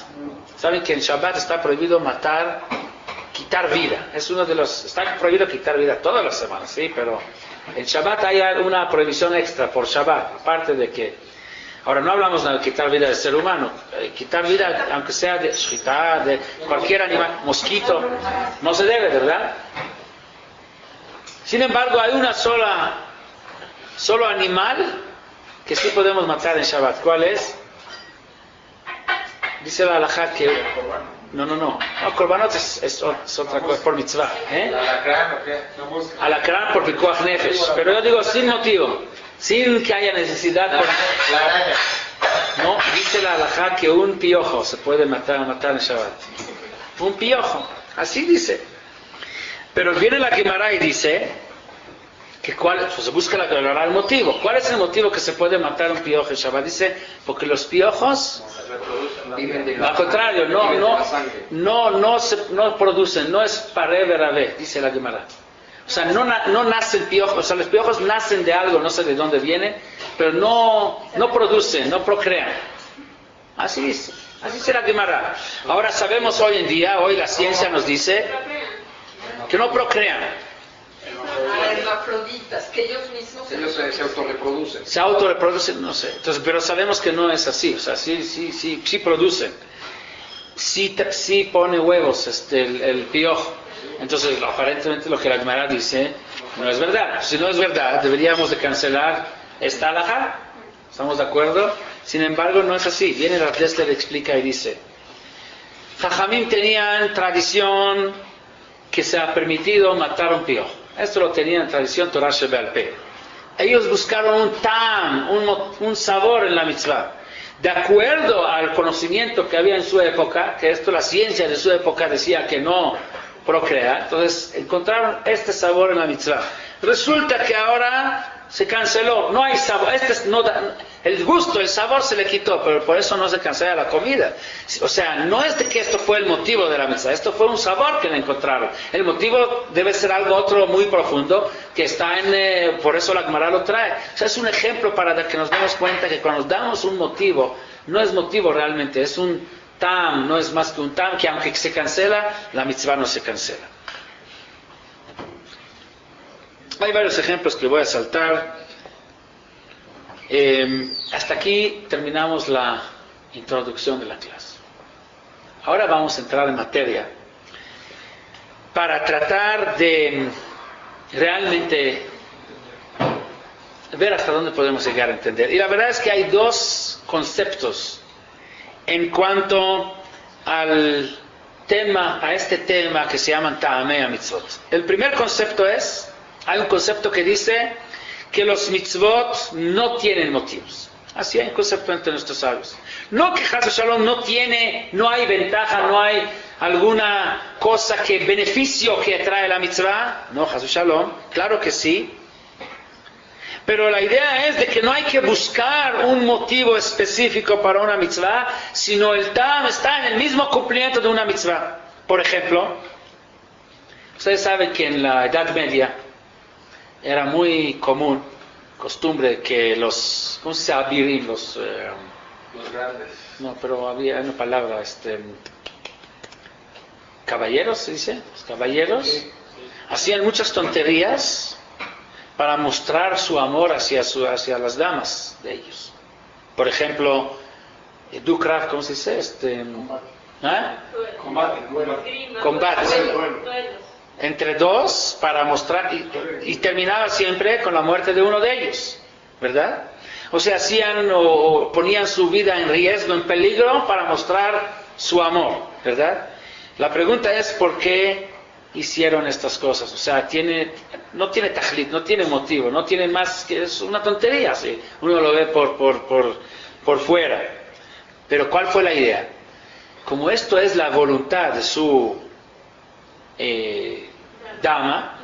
Saben que en Shabbat está prohibido quitar vida. Está prohibido quitar vida todas las semanas, sí, pero en Shabbat hay una prohibición extra por Shabbat, aparte de que, ahora no hablamos de quitar vida del ser humano, quitar vida, aunque sea de shchita, de cualquier animal, mosquito, no se debe, ¿verdad? Sin embargo, hay solo animal que sí podemos matar en Shabbat. ¿Cuál es? Dice la halajá que... No, korbanot es otra cosa, por mitzvah. ¿Alacrán o qué? Alacrán por pikuach nefesh. Pero yo digo sin motivo, sin que haya necesidad. La araña. No, dice la halajá que un piojo se puede matar en Shabbat. Un piojo, así dice. Pero viene la Gemara y dice que se busca el motivo. ¿Cuál es el motivo que se puede matar un piojo en Shabbat? Dice, porque los piojos, al contrario, no producen, no es paré verabé, dice la Gemara. O sea, no nacen piojos, o sea, los piojos nacen de algo, no sé de dónde vienen, pero no producen, no procrean. Así dice la Gemara. Ahora sabemos hoy la ciencia nos dice que no procrean. Hermafroditas, que ellos mismos se autorreproducen. Se autorreproducen, no sé. Entonces, pero sabemos que no es así. O sea, sí producen. Sí pone huevos el piojo. Entonces, aparentemente lo que la Gemara dice no es verdad. Si no es verdad, deberíamos de cancelar esta halajá. ¿Estamos de acuerdo? Sin embargo, no es así. Viene Rav Dessler, explica y dice: Jajamim tenían tradición que se ha permitido matar un piojo. Esto lo tenían en tradición Torah Shebe'al Peh. Ellos buscaron un tam, un sabor en la mitzvah. De acuerdo al conocimiento que había en su época, que la ciencia de su época decía que no procrea, entonces encontraron este sabor en la mitzvah. Resulta que ahora se canceló, no hay sabor, el gusto, el sabor se le quitó, pero por eso no se cancela la comida. O sea, no es de que esto fue el motivo de la mitzvah, esto fue un sabor que le encontraron. El motivo debe ser algo otro muy profundo, que está por eso la Gemara lo trae. O sea, es un ejemplo para que nos demos cuenta que cuando nos damos un motivo, no es motivo realmente, es un tam, no es más que un tam, que aunque se cancela, la mitzvah no se cancela. Hay varios ejemplos que voy a saltar. Hasta aquí terminamos la introducción de la clase. Ahora vamos a entrar en materia para tratar de realmente ver hasta dónde podemos llegar a entender. Y la verdad es que hay dos conceptos en cuanto al tema, a este tema que se llaman Ta'amei Mitzvot. El primer concepto es: hay un concepto que dice que los mitzvot no tienen motivos. Así hay un concepto entre nuestros sabios. No que Chas v'Shalom no hay ventaja, no hay alguna cosa beneficio que trae la mitzvah. No, Chas v'Shalom, claro que sí. Pero la idea es de que no hay que buscar un motivo específico para una mitzvah, sino el tam está en el mismo cumplimiento de una mitzvah. Por ejemplo, ustedes saben que en la Edad Media era muy común, costumbre, que los, ¿cómo se dice? Abirim, los grandes. no, pero había una palabra, caballeros, ¿se dice? Los caballeros hacían muchas tonterías para mostrar su amor hacia las damas de ellos. Por ejemplo, Dukrav, ¿cómo se dice? Combate. Entre dos para mostrar, y terminaba siempre con la muerte de uno de ellos, ¿verdad? O sea, hacían o ponían su vida en riesgo, en peligro, para mostrar su amor, ¿verdad? La pregunta es ¿por qué hicieron estas cosas? O sea, no tiene tajlit, no tiene motivo, no tiene más que es una tontería, ¿sí? Uno lo ve por fuera. Pero ¿cuál fue la idea? Como esto es la voluntad de su dama,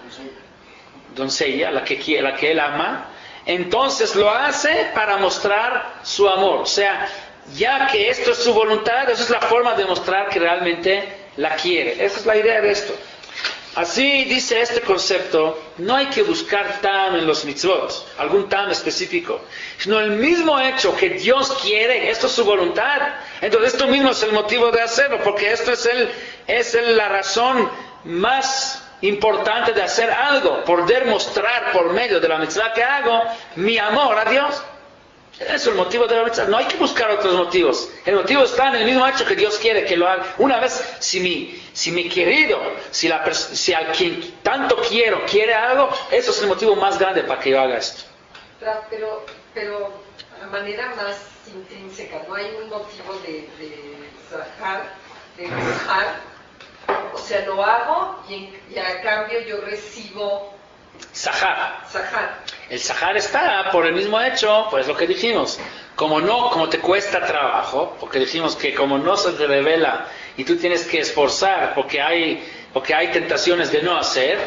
doncella, la que él ama, entonces lo hace para mostrar su amor. O sea, ya que esto es su voluntad, esa es la forma de mostrar que realmente la quiere. Esa es la idea de esto. Así dice este concepto, no hay que buscar tam en los mitzvot, algún tam específico, sino el mismo hecho que Dios quiere, esto es su voluntad. Entonces esto mismo es el motivo de hacerlo, porque esto es la razón más importante de hacer algo, poder mostrar por medio de la mitzvah que hago mi amor a Dios. Ese es el motivo de la mitzvah. No hay que buscar otros motivos. El motivo está en el mismo hecho que Dios quiere que lo haga. Una vez, si mi querido, si al quien tanto quiero quiere algo, eso es el motivo más grande para que yo haga esto. Pero de manera más intrínseca, no hay un motivo de zahar, de zahar. O sea, lo hago y a cambio yo recibo Zahar. zahar. El zahar está por el mismo hecho, pues lo que dijimos, como te cuesta trabajo, porque dijimos que como no se te revela y tú tienes que esforzar porque hay tentaciones de no hacer,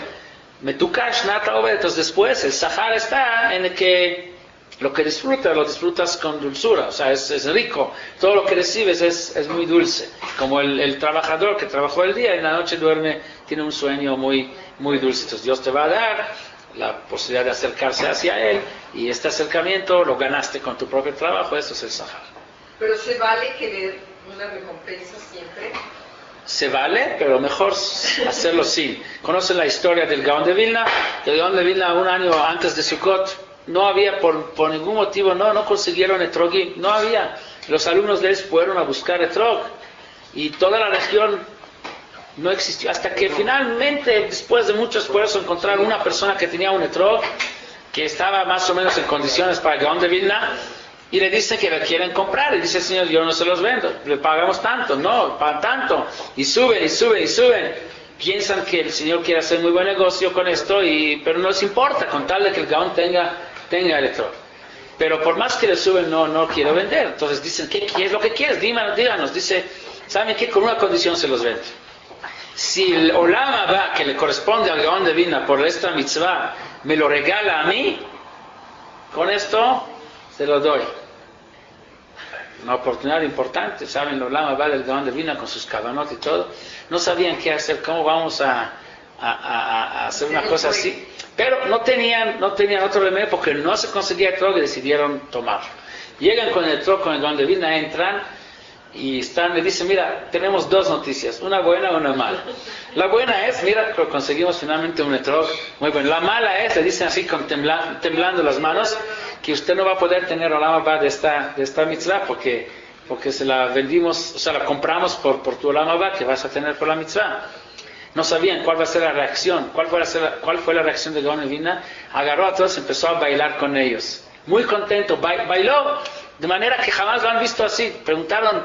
metukash nata obed, entonces después el zahar está en el que lo que lo disfrutas con dulzura, o sea, es rico, todo lo que recibes es muy dulce, como el trabajador que trabajó el día y en la noche duerme, tiene un sueño muy dulce. Entonces Dios te va a dar la posibilidad de acercarse hacia Él, y este acercamiento lo ganaste con tu propio trabajo. Eso es el zahar. Pero se vale querer una recompensa siempre. Se vale, pero mejor hacerlo sin. ¿Conocen la historia del Gaón de Vilna? El Gaón de Vilna, un año antes de Sukkot, no había por ningún motivo, no consiguieron etrogim, no había. Los alumnos de él fueron a buscar etrog y toda la región no existió, hasta que finalmente, después de mucho esfuerzo, encontraron una persona que tenía un etrog que estaba más o menos en condiciones para el Gaón de Vilna, y le dicen que le quieren comprar, y dice: Señor, yo no se los vendo, le pagamos tanto, no, pagan tanto, y suben, piensan que el Señor quiere hacer muy buen negocio con esto, pero no les importa, con tal de que el Gaón tenga el etrog. Pero por más que le suben, no quiero vender. Entonces dicen: ¿qué es lo que quieres? Díganos. Dice: ¿saben qué? Con una condición se los vendo. Si el Olam Haba, que le corresponde al Gaón de Vilna por esta mitzvah, me lo regala a mí, con esto se lo doy. Una oportunidad importante. ¿Saben? El Olam Haba del Gaón de Vilna con sus kavanot y todo, no sabían qué hacer, cómo vamos a hacer una cosa así. Pero no tenían otro remedio, porque no se conseguía el etrog, y decidieron tomarlo. Llegan con el etrog, con el Gaón de Vilna, entran y le dicen: mira, tenemos dos noticias, una buena y una mala. La buena es: mira, conseguimos finalmente un etrog muy bueno. La mala es, le dicen así temblando las manos, que usted no va a poder tener Olam Haba de esta mitzvah, porque se la vendimos, o sea, la compramos por tu Olam Haba que vas a tener por la mitzvah. No sabían cuál va a ser la reacción. ¿Cuál fue la reacción de Gaón de Vilna? Agarró a todos y empezó a bailar con ellos. Muy contento, bailó de manera que jamás lo han visto así. Preguntaron: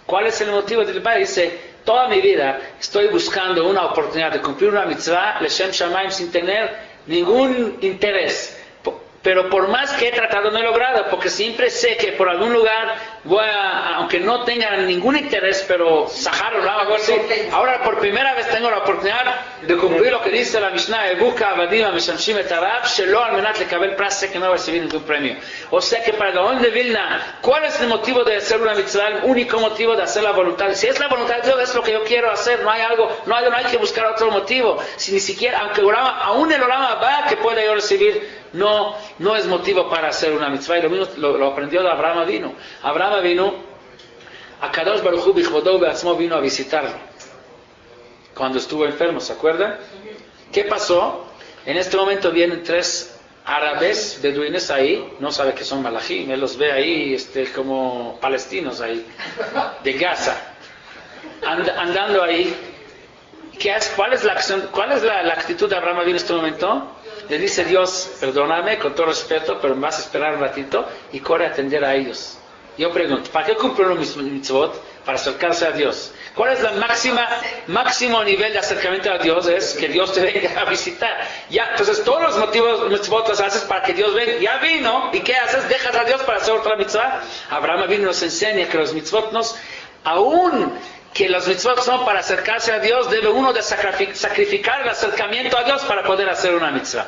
¿cuál es el motivo del baile? Dice: toda mi vida estoy buscando una oportunidad de cumplir una mitzvah, Leshem Shamayim, sin tener ningún interés. Pero por más que he tratado, no he logrado, porque siempre sé que por algún lugar aunque no tenga ningún interés, pero Sahar Olam, algo así. Ahora por primera vez tengo la oportunidad de cumplir lo que dice la Mishnah, el Buka Avadim Mishamshim et Arab, Shelo al menat lekabel pras, sé que no va a recibir ningún premio. O sea que para Gaón de Vilna, ¿cuál es el motivo de hacer una mitzvah? El único motivo de hacer la voluntad. Si es la voluntad de Dios, es lo que yo quiero hacer, no hay que buscar otro motivo. Si ni siquiera, aunque aún el Olam Abba que pueda yo recibir, no es motivo para hacer una mitzvah. Y lo mismo lo aprendió de Abraham Avinu. Abraham Avinu, a Kadosh Baruch Hu Bichvodou Beatzmo vino a visitarlo cuando estuvo enfermo, ¿se acuerdan? ¿Qué pasó? En este momento vienen 3 árabes beduines ahí, no sabe que son malajim, él los ve ahí como palestinos ahí, de Gaza, andando ahí. ¿Cuál es la actitud de Abraham Avinu en este momento? Le dice Dios, perdóname, con todo respeto, pero me vas a esperar un ratito y corre a atender a ellos. Yo pregunto, ¿para qué cumple uno mitzvot? Para acercarse a Dios. ¿Cuál es el máximo nivel de acercamiento a Dios? Es que Dios te venga a visitar. Ya, entonces todos los motivos mitzvot los haces para que Dios venga. Ya vino, ¿y qué haces? Dejas a Dios para hacer otra mitzvah. Abraham Avinu nos enseña que los mitzvot aún que los mitzvot son para acercarse a Dios, debe uno de sacrificar el acercamiento a Dios para poder hacer una mitzvah.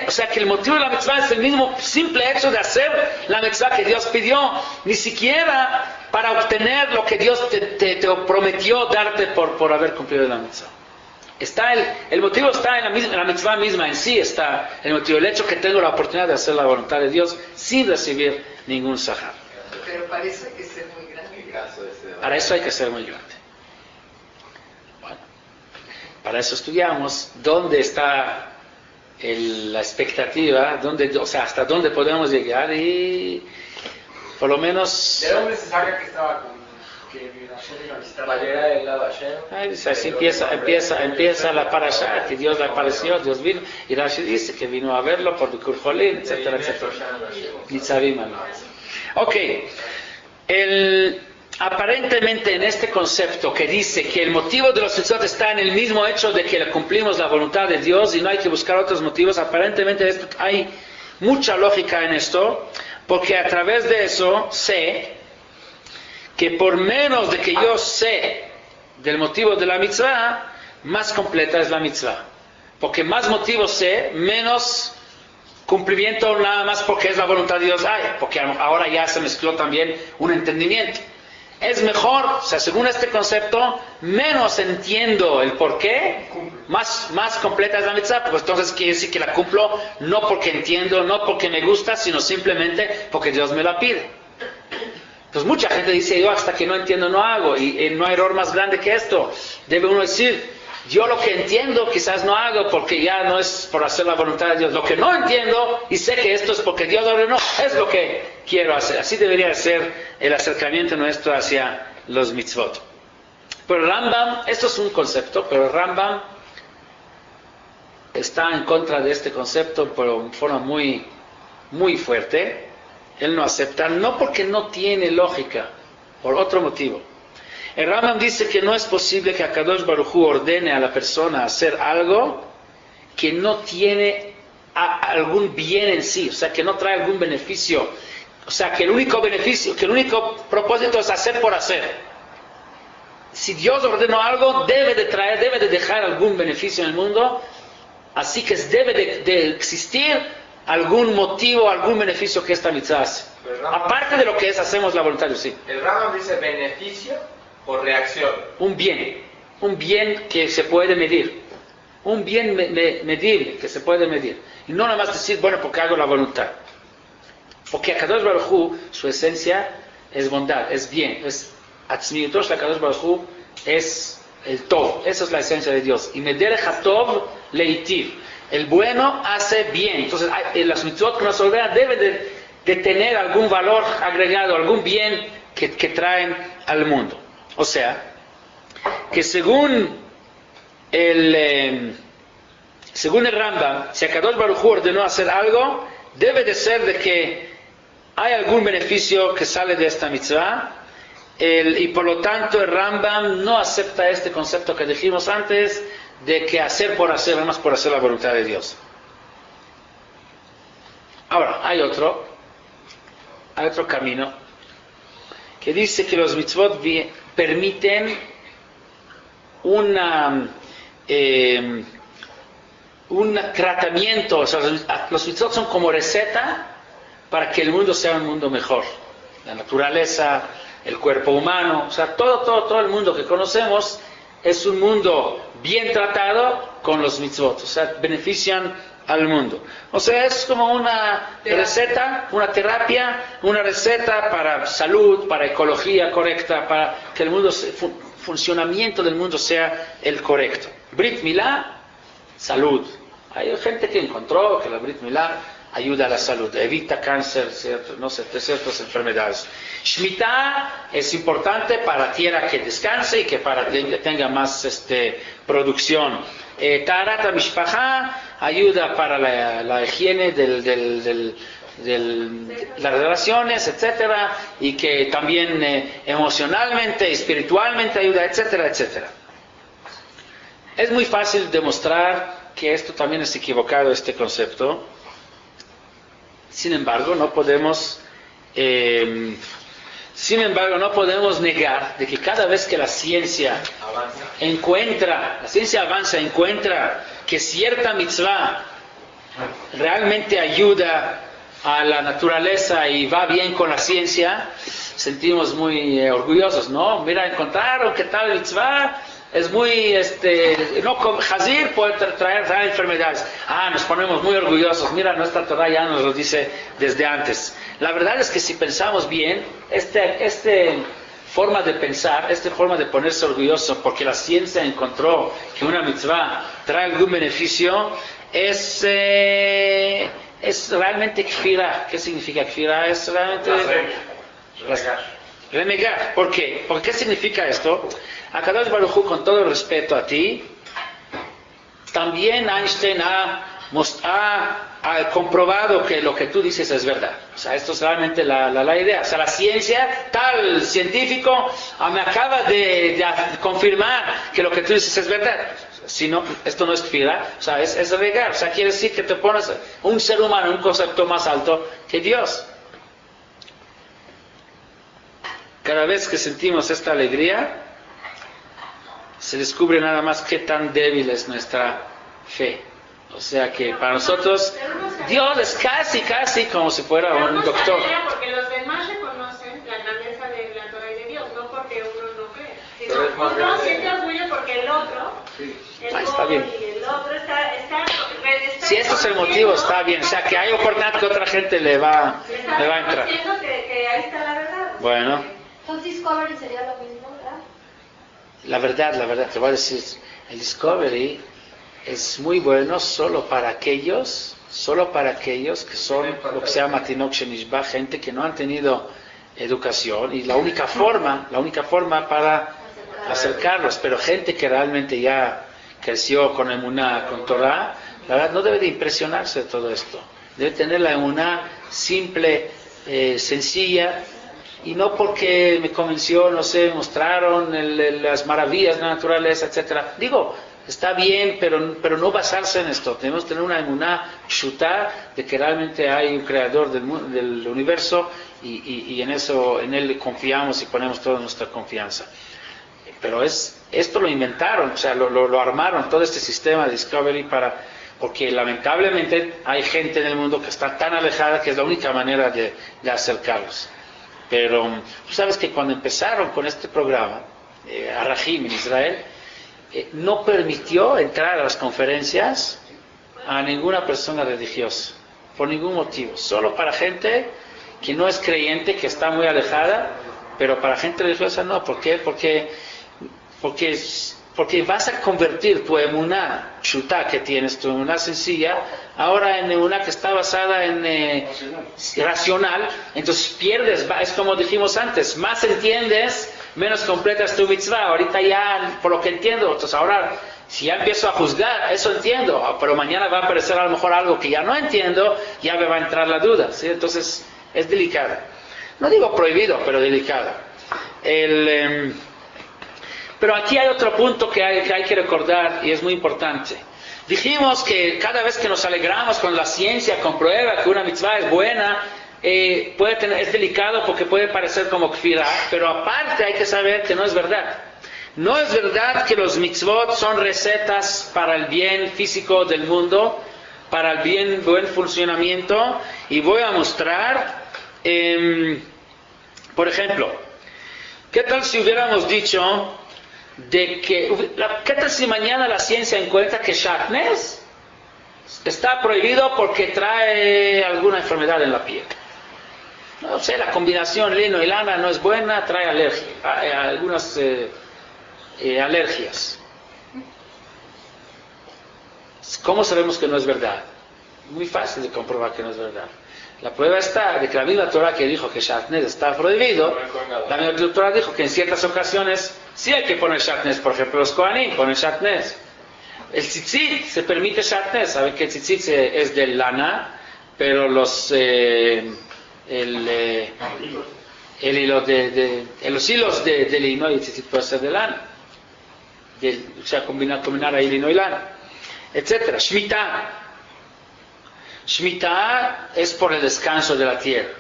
O sea que el motivo de la mitzvah es el mismo simple hecho de hacer la mitzvah que Dios pidió, ni siquiera para obtener lo que Dios te prometió darte por haber cumplido la mitzvah. El motivo está en la mitzvah misma, en sí está el motivo, el hecho que tengo la oportunidad de hacer la voluntad de Dios sin recibir ningún sahar. Pero para eso hay que ser muy grande. Para eso hay que ser muy grande. Bueno, para eso estudiamos dónde está la expectativa, hasta dónde podemos llegar y por lo menos... ¿De dónde se saca que estaba que Hashem iba a visitar la llegada del lado Hashem? Así empieza la parasha, que Dios le apareció, Dios vino, y Rashi dice que vino a verlo por Bikur Jolín, etcétera, etcétera. Nitzavim. Ok, aparentemente en este concepto que dice que el motivo de los mitzvot está en el mismo hecho de que cumplimos la voluntad de Dios y no hay que buscar otros motivos, aparentemente hay mucha lógica en esto, porque a través de eso sé que por menos de que yo sé del motivo de la mitzvah, más completa es la mitzvah. Porque más motivos sé, menos cumplimiento nada más porque es la voluntad de Dios hay, porque ahora ya se mezcló también un entendimiento. Es mejor, o sea, según este concepto, menos entiendo el por qué, más completa es la mitzvah, pues entonces quiere decir que la cumplo no porque entiendo, no porque me gusta, sino simplemente porque Dios me la pide. Entonces mucha gente dice, yo hasta que no entiendo no hago, y no hay error más grande que esto. Debe uno decir, yo lo que entiendo quizás no hago porque ya no es por hacer la voluntad de Dios. Lo que no entiendo y sé que esto es porque Dios ordenó, es lo que quiero hacer. Así debería ser el acercamiento nuestro hacia los mitzvot. Pero el Rambam, esto es un concepto, pero el Rambam está en contra de este concepto por forma muy, muy fuerte. Él no acepta, no porque no tiene lógica, por otro motivo. El Rambam dice que no es posible que Akadosh Baruj Hu ordene a la persona hacer algo que no tiene algún bien en sí, o sea, que no trae algún beneficio. O sea, que el único propósito es hacer por hacer. Si Dios ordenó algo, debe de dejar algún beneficio en el mundo, así que debe de existir algún motivo, algún beneficio que esta mitzvah hace. Aparte de lo que hacemos la voluntad de sí. El Rambam dice beneficio por reacción. Un bien que se puede medir. Un bien medible que se puede medir. Y no nada más decir, bueno, porque hago la voluntad. Porque Akadosh Baruj Hu, su esencia es bondad, es bien, es Atzmiutosh, Akadosh Baruj Hu es el Tov, esa es la esencia de Dios. Y Mederech HaTov Leitiv, el bueno hace bien. Entonces, las mitzvot que nos ordenan deben de tener algún valor agregado, algún bien que traen al mundo. O sea, que según el Rambam, si Akadosh Baruj Hu ordenó hacer algo, debe de ser de que hay algún beneficio que sale de esta mitzvah, y por lo tanto el Rambam no acepta este concepto que dijimos antes, de que hacer por hacer, nada más por hacer la voluntad de Dios. Ahora, hay otro camino, que dice que los mitzvot permiten un tratamiento, o sea, los mitzvot son como receta para que el mundo sea un mundo mejor. La naturaleza, el cuerpo humano, o sea, todo el mundo que conocemos es un mundo bien tratado con los mitzvot, o sea, benefician al mundo. O sea, es como una receta, una terapia, una receta para salud, para ecología correcta, para que el mundo, funcionamiento del mundo sea el correcto. Brit Milá, salud. Hay gente que encontró que la Brit Milá ayuda a la salud, evita cáncer, de ciertas enfermedades. Shemitah es importante para la tierra que descanse y que tenga más producción. Taharat Mishpacha ayuda para la higiene las relaciones, etcétera, y que también emocionalmente, espiritualmente ayuda, etcétera, etcétera. Es muy fácil demostrar que esto también es equivocado, este concepto. Sin embargo, no podemos negar de que cada vez que la ciencia encuentra que cierta mitzvah realmente ayuda a la naturaleza y va bien con la ciencia, sentimos muy orgullosos, ¿no? Mira, encontraron que tal mitzvah es muy, Hazir puede traer enfermedades. Nos ponemos muy orgullosos. Mira, nuestra Torah ya nos lo dice desde antes. La verdad es que si pensamos bien, forma de pensar, esta forma de ponerse orgulloso porque la ciencia encontró que una mitzvah trae algún beneficio, es realmente kfirah. ¿Qué significa kfirah? Es realmente renegar. ¿Por qué? ¿Por qué significa esto? Akadosh Baruj Hu, con todo el respeto a ti, también Einstein ha comprobado que lo que tú dices es verdad. O sea, esto es realmente la idea. O sea, la ciencia, tal científico, me acaba de confirmar que lo que tú dices es verdad. Si no, esto no es kfirah, o sea, es renegar. O sea, quiere decir que te pones un ser humano, un concepto más alto que Dios. Cada vez que sentimos esta alegría, se descubre nada más qué tan débil es nuestra fe. O sea que para nosotros Dios es casi como si fuera un doctor. Porque los demás reconocen la grandeza de la Torah y de Dios, no porque uno no cree. Sino uno siente orgullo porque el otro, está bien. Y el otro está si esto es el motivo, está bien. O sea que hay oportunidad que otra gente le va a entrar. Diciendo que ahí está la verdad. Bueno. Entonces Discovery sería lo mismo, ¿verdad? La verdad, te voy a decir, el Discovery es muy bueno solo para aquellos que son lo que se llama Tinok Shenishba, gente que no han tenido educación, y la única forma para acercarlos, pero gente que realmente ya creció con emuná, con Torah, la verdad no debe de impresionarse de todo esto, debe tener la emuná simple, sencilla, y no porque me convenció, no sé, mostraron las maravillas de la naturaleza, etcétera. Digo, está bien, pero no basarse en esto. Tenemos que tener una emuná shutá de que realmente hay un creador del universo y en él confiamos y ponemos toda nuestra confianza. Pero esto lo inventaron, o sea, lo armaron, todo este sistema de Discovery porque lamentablemente hay gente en el mundo que está tan alejada que es la única manera de acercarlos. Pero tú sabes que cuando empezaron con este programa, Arahim en Israel, no permitió entrar a las conferencias a ninguna persona religiosa, por ningún motivo, solo para gente que no es creyente, que está muy alejada, pero para gente religiosa no. ¿Por qué? Porque vas a convertir tu emuná shutá que tienes, tu emuná sencilla, ahora en emuná que está basada en racional, entonces pierdes, es como dijimos antes, más entiendes, menos completas tu mitzvah. Ahorita ya, por lo que entiendo, entonces ahora, si ya empiezo a juzgar, eso entiendo, pero mañana va a aparecer a lo mejor algo que ya no entiendo, ya me va a entrar la duda, ¿sí? Entonces es delicada. No digo prohibido, pero delicada. Pero aquí hay otro punto que hay que recordar y es muy importante. Dijimos que cada vez que nos alegramos con la ciencia, comprueba que una mitzvah es buena, es delicado porque puede parecer como kfirah, pero aparte hay que saber que no es verdad. No es verdad que los mitzvot son recetas para el bien físico del mundo, para el buen funcionamiento, y voy a mostrar, por ejemplo, ¿qué tal si hubiéramos dicho qué tal si mañana la ciencia encuentra que shatnez está prohibido porque trae alguna enfermedad en la piel? No sé, la combinación lino y lana no es buena, trae algunas alergias. ¿Cómo sabemos que no es verdad? Muy fácil de comprobar que no es verdad. La prueba está de que la misma Torah que dijo que shatnez está prohibido, la misma Torah dijo que en ciertas ocasiones sí hay que poner shatnez. Por ejemplo, los kohanim ponen shatnez. El tzitzit se permite shatnez. Saben que el tzitzit es de lana, pero los hilos de lino y el tzitzit puede ser de lana. O sea, combinar ahí lino y lana, etcétera. Shemitah es por el descanso de la tierra.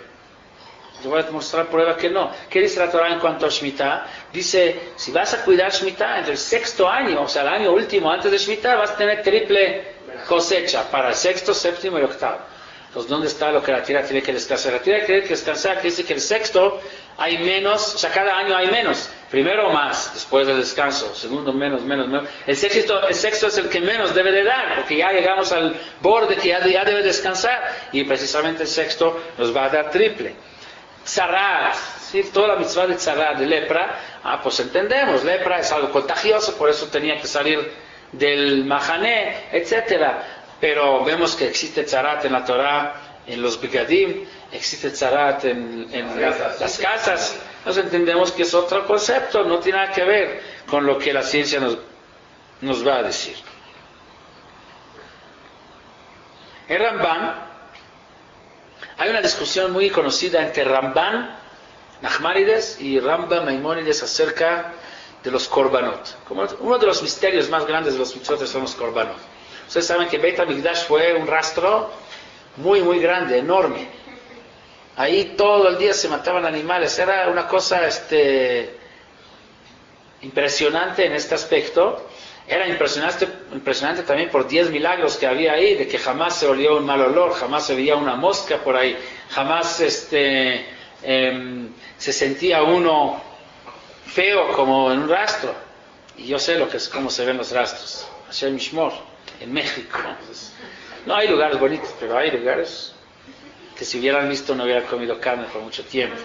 Les voy a mostrar prueba que no. ¿Qué dice la Torah en cuanto a Shemitah? Dice, si vas a cuidar Shemitah en el 6º año, o sea, el año último antes de Shemitah, vas a tener triple cosecha para el 6º, 7º y 8º. Entonces, ¿dónde está lo que la tierra tiene que descansar? La tierra tiene que descansar, que dice que el 6º hay menos, o sea, cada año hay menos. Primero más, después del descanso. Segundo menos. El sexto es el que menos debe de dar, porque ya llegamos al borde que ya debe descansar. Y precisamente el 6º nos va a dar triple. Tzarat, ¿sí? Toda la mitzvah de tzarat, de lepra, pues entendemos, lepra es algo contagioso, por eso tenía que salir del mahané, etcétera. Pero vemos que existe tzarat en la Torah, en los bigadim, existe tzarat en las casas. Nos entendemos que es otro concepto, no tiene nada que ver con lo que la ciencia nos va a decir. En Ramban, hay una discusión muy conocida entre Ramban, Nachmanides, y Rambam Maimónides acerca de los korbanot. Como uno de los misterios más grandes de los mitzvot son los korbanot. Ustedes saben que Beit HaMikdash fue un rastro muy, muy grande, enorme. Ahí todo el día se mataban animales. Era una cosa impresionante en este aspecto. Era impresionante también por 10 milagros que había ahí, de que jamás se olió un mal olor, jamás se veía una mosca por ahí, jamás se sentía uno feo como en un rastro. Y yo sé cómo se ven los rastros. Hashem Yishmor, en México. No hay lugares bonitos, pero hay lugares que si hubieran visto no hubieran comido carne por mucho tiempo.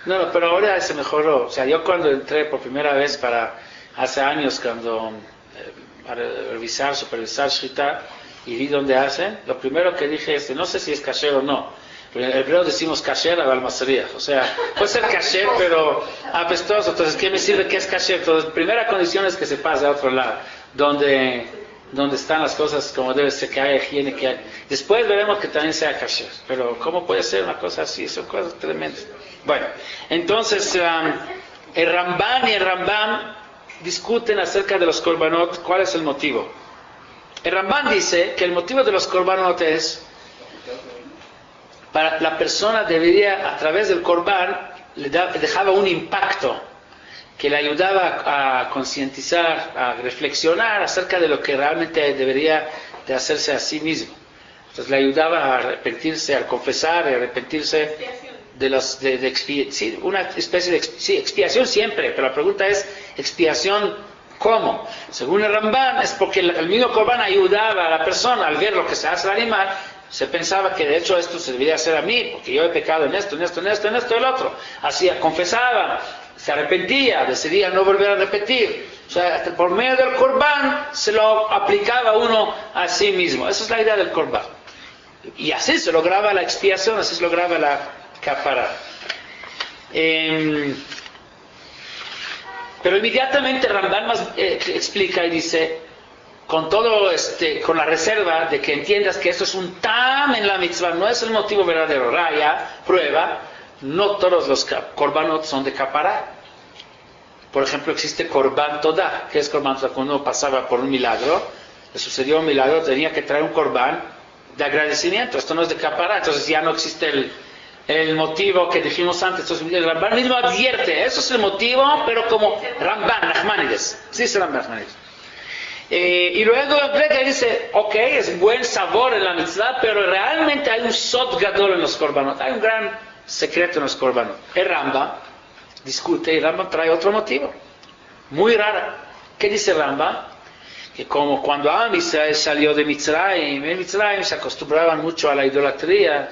No, pero ahora se mejoró. O sea, yo cuando entré por primera vez hace años, cuando a supervisar Shritá, y vi dónde hacen, lo primero que dije es, no sé si es kasher o no. Pero en hebreo decimos kasher a balmasería. O sea, puede ser kasher, pero apestoso. Entonces, ¿qué me sirve que es kasher? Entonces, primera condición es que se pase a otro lado, donde están las cosas como debe ser, que haya higiene, que hay. Después veremos que también sea kasher. Pero, ¿cómo puede ser una cosa así? Son cosas tremendas. Bueno, entonces, el Ramban y el Rambam discuten acerca de los korbanot. ¿Cuál es el motivo? El Ramban dice que el motivo de los korbanot es para la persona debería, a través del korban, le dejaba un impacto que le ayudaba a concientizar, a reflexionar acerca de lo que realmente debería de hacerse a sí mismo. Entonces le ayudaba a arrepentirse, a confesar, a arrepentirse una especie de expiación siempre, pero la pregunta es, ¿expiación cómo? Según el Ramban, es porque el mismo korban ayudaba a la persona al ver lo que se hace al animal. Se pensaba que de hecho esto se debería hacer a mí, porque yo he pecado en esto, el otro. Hacía, confesaba, se arrepentía, decidía no volver a repetir. O sea, por medio del korban se lo aplicaba uno a sí mismo. Esa es la idea del korban. Y así se lograba la expiación, así se lograba la kapara. Pero inmediatamente Ramban explica y dice, con todo con la reserva de que entiendas que esto es un tam en la mitzvah, no es el motivo verdadero. Raya, prueba, no todos los korbanot son de kapara. Por ejemplo, existe korban todah. ¿Qué es korban todah? Cuando uno pasaba por un milagro, le sucedió un milagro, tenía que traer un korban de agradecimiento, esto no es de capará, entonces ya no existe el motivo que dijimos antes. Entonces el Ramban mismo advierte, eso es el motivo, pero como Ramban, Nachmanides, sí es Ramban, Nachmanides. Y luego agrega y dice, ok, es buen sabor en la mitzvah, pero realmente hay un sod gadol en los korbanot, hay un gran secreto en los korbanot. El Rambam discute y Rambam trae otro motivo, muy raro. ¿Qué dice Rambam? Que como cuando Am Israel salió de Mitzrayim, en Mitzrayim se acostumbraban mucho a la idolatría,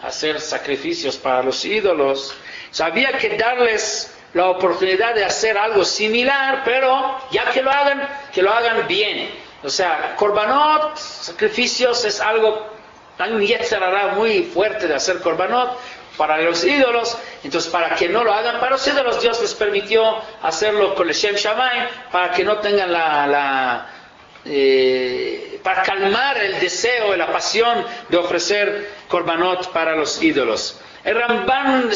a hacer sacrificios para los ídolos, había que darles la oportunidad de hacer algo similar, pero ya que lo hagan bien. O sea, korbanot, sacrificios, es algo, hay un yetzer hara muy fuerte de hacer korbanot para los ídolos. Entonces, para que no lo hagan para los ídolos, Dios les permitió hacerlo con el Shem Shamayim, para que no tengan para calmar el deseo y la pasión de ofrecer korbanot para los ídolos. El Rambam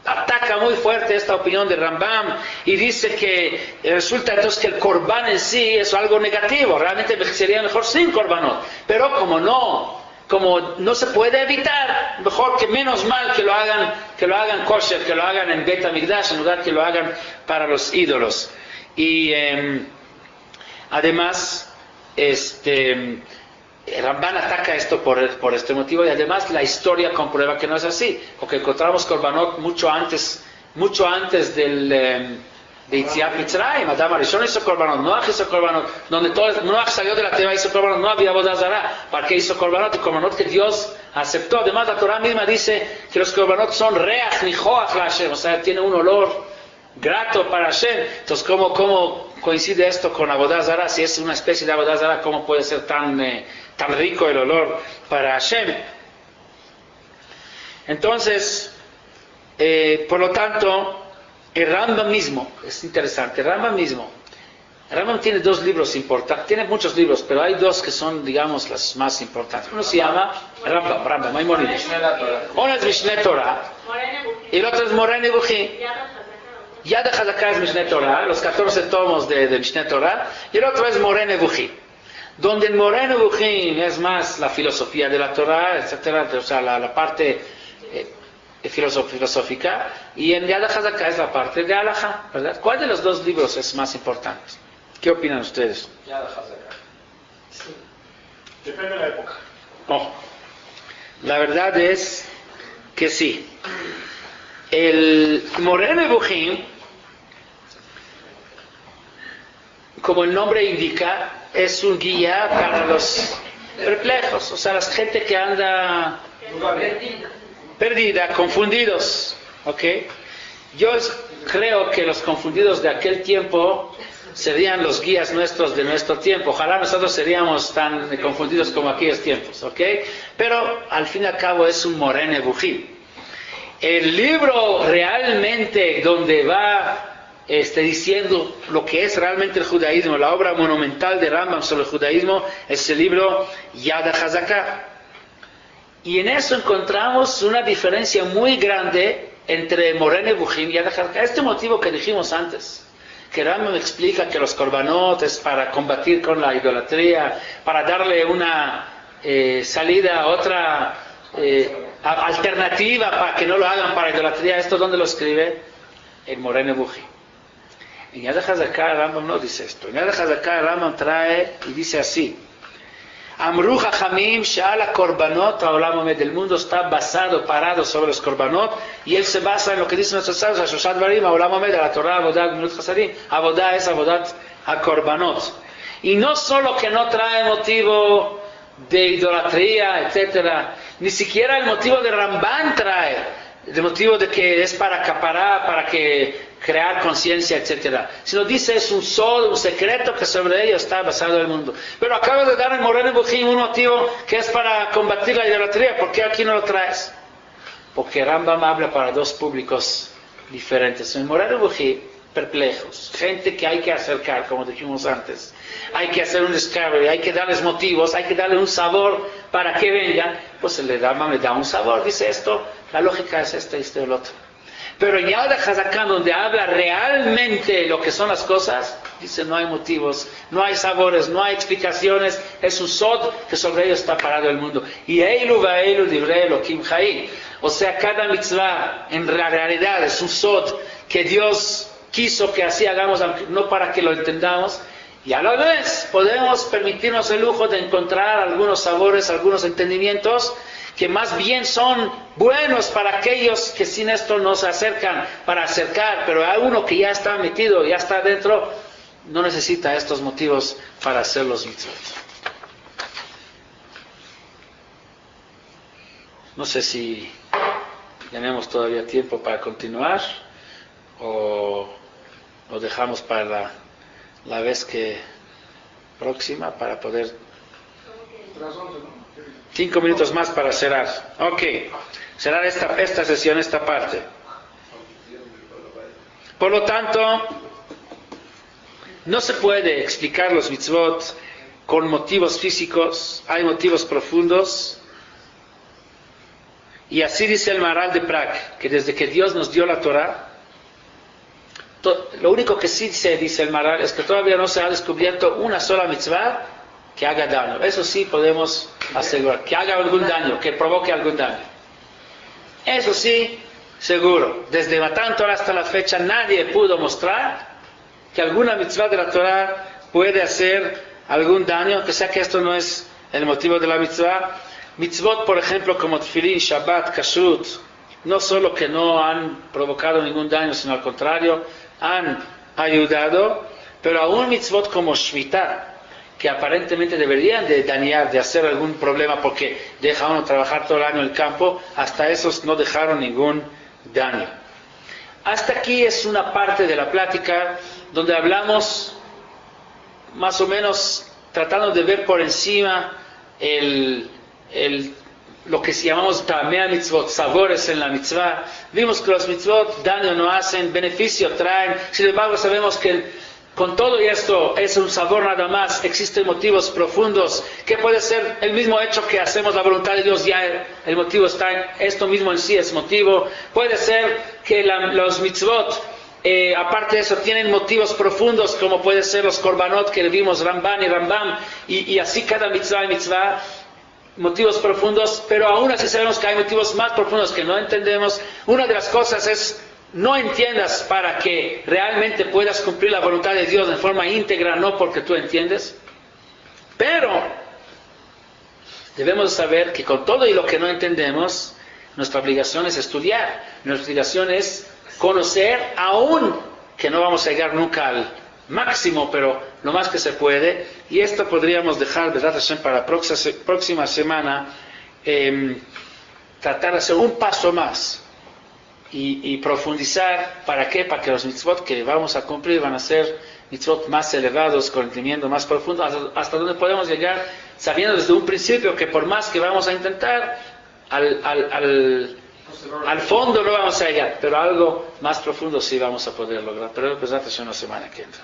ataca muy fuerte esta opinión de Rambam y dice que resulta entonces que el korban en sí es algo negativo, realmente sería mejor sin korbanot, pero como no se puede evitar, mejor que menos mal que lo hagan kosher, que lo hagan en Bet HaMikdash, en lugar que lo hagan para los ídolos. Y además Ramban ataca esto por este motivo, y además la historia comprueba que no es así, porque encontramos korbanot mucho antes de Yetziat Mitzrayim. Adam Arishon hizo korbanot, Noach hizo korbanot, donde Noach salió de la tierra hizo korbanot, no había avodah zará. ¿Para qué hizo korbanot? Y korbanot que Dios aceptó. Además la Torah misma dice que los korbanot son reach nichoach la Hashem, o sea, tiene un olor grato para Hashem. Entonces, ¿cómo coincide esto con avodah zará? Si es una especie de avodah zará, ¿cómo puede ser tan rico el olor para Hashem? Entonces, por lo tanto, el Rambam mismo, es interesante, el Rambam tiene dos libros importantes, tiene muchos libros, pero hay dos que son, digamos, los más importantes. Uno se llama Rambam, Maimonides. Uno es Mishneh Torah, y el otro es Moreh Nevuchim. Yad HaChazaka es Mishneh Torah, los 14 tomos de Mishneh Torah, y el otro es Moreh Nevuchim, donde en Moreh Nevuchim es más la filosofía de la Torah, etcétera, o sea, la parte filosófica, y en Yad HaChazaka es la parte de Halajá, ¿verdad? ¿Cuál de los dos libros es más importante? ¿Qué opinan ustedes? Yad HaChazaka. Sí. Depende de la época. No. La verdad es que sí. El Moreh Nevuchim, como el nombre indica, es un guía para los perplejos, o sea, la gente que anda perdida, confundidos, ¿ok? Yo creo que los confundidos de aquel tiempo serían los guías nuestros de nuestro tiempo. Ojalá nosotros seríamos tan confundidos como aquellos tiempos, ¿ok? Pero al fin y al cabo es un Moreh Nevuchim. El libro realmente donde va diciendo lo que es realmente el judaísmo, la obra monumental de Rambam sobre el judaísmo, es el libro Yad HaChazaka. Y en eso encontramos una diferencia muy grande entre Moreh Nevuchim y Yad HaChazaka. Este motivo que dijimos antes, que Rambam explica que los korbanot es para combatir con la idolatría, para darle una salida, otra alternativa para que no lo hagan para idolatría. ¿Esto dónde lo escribe? En Moreh Nevuchim. En Yad HaChazaka Rambam no dice esto. En Yad HaChazaka Rambam trae y dice así: Amru Chachamim she'al korbanot ha'olam omed. El mundo está parado sobre los korbanot, y él se basa en lo que dicen nuestros sabios, Shoshat Dvarim ha'olam omed, a la Torah, Avodah, Gemilut Chasadim. Avodah es Avodat HaKorbanot. Y no solo que no trae motivo de idolatría, etcétera, ni siquiera el motivo de Ramban trae, el motivo de que es para acaparar, para que crear conciencia, etcétera, sino dice es un sol, un secreto que sobre ello está basado el mundo. Pero acabo de dar en Moreh Nevuchim un motivo que es para combatir la idolatría. ¿Por qué aquí no lo traes? Porque Rambam habla para dos públicos diferentes. En Moreh Nevuchim, perplejos, gente que hay que acercar, como dijimos antes, hay que hacer un discovery, hay que darles motivos, hay que darle un sabor para que vengan. Pues el Rambam le da un sabor, dice esto, la lógica es esta y esto y el otro. Pero en Yad HaZakan, donde habla realmente lo que son las cosas, dice no hay motivos, no hay sabores, no hay explicaciones, es un sod que sobre ello está parado el mundo. Y Eilu Vaeilu Divrei Elokim Chaim. O sea, cada mitzvah en realidad es un sod que Dios quiso que así hagamos, no para que lo entendamos. Y a la vez podemos permitirnos el lujo de encontrar algunos sabores, algunos entendimientos que más bien son buenos para aquellos que sin esto nos acercan, para acercar, pero a uno que ya está metido, ya está dentro, no necesita estos motivos para hacer los mitzvot. No sé si tenemos todavía tiempo para continuar o lo dejamos para la vez que próxima para poder 5 minutos más para cerrar. Ok, cerrar esta sesión, esta parte. Por lo tanto, no se puede explicar los mitzvot con motivos físicos, hay motivos profundos. Y así dice el Maharal de Prague, que desde que Dios nos dio la Torah, lo único que sí se dice el Maharal es que todavía no se ha descubierto una sola mitzvah que haga daño. Eso sí podemos asegurar, que haga algún daño, que provoque algún daño. Eso sí, seguro. Desde Matán Torah hasta la fecha nadie pudo mostrar que alguna mitzvah de la Torah puede hacer algún daño, que sea que esto no es el motivo de la mitzvah. Mitzvot, por ejemplo, como Tfilin, Shabbat, Kashrut, no solo que no han provocado ningún daño, sino al contrario, han ayudado, pero aún mitzvot como Shvita, que aparentemente deberían de dañar, de hacer algún problema porque deja uno trabajar todo el año en el campo, hasta esos no dejaron ningún daño. Hasta aquí es una parte de la plática donde hablamos más o menos tratando de ver por encima lo que llamamos tamea mitzvot, sabores en la mitzvah. Vimos que los mitzvot daño no hacen, beneficio traen. Sin embargo, sabemos que con todo esto es un sabor nada más, existen motivos profundos, que puede ser el mismo hecho que hacemos la voluntad de Dios, ya el motivo está en esto mismo en sí, es motivo. Puede ser que los mitzvot, aparte de eso, tienen motivos profundos, como puede ser los korbanot que vimos, Ramban y Rambam, y así cada mitzvah y mitzvah, motivos profundos, pero aún así sabemos que hay motivos más profundos que no entendemos. Una de las cosas es no entiendas para que realmente puedas cumplir la voluntad de Dios de forma íntegra, no porque tú entiendes. Pero debemos saber que con todo y lo que no entendemos, nuestra obligación es estudiar, nuestra obligación es conocer, aún que no vamos a llegar nunca al máximo, pero lo más que se puede. Y esto podríamos dejar, ¿verdad?, para la próxima semana, tratar de hacer un paso más y profundizar. ¿Para qué? Para que los mitzvot que vamos a cumplir van a ser mitzvot más elevados, con entendimiento más profundo, hasta donde podemos llegar, sabiendo desde un principio que por más que vamos a intentar, al fondo no vamos a llegar, pero algo más profundo sí vamos a poder lograr. Pero pues una semana que entra.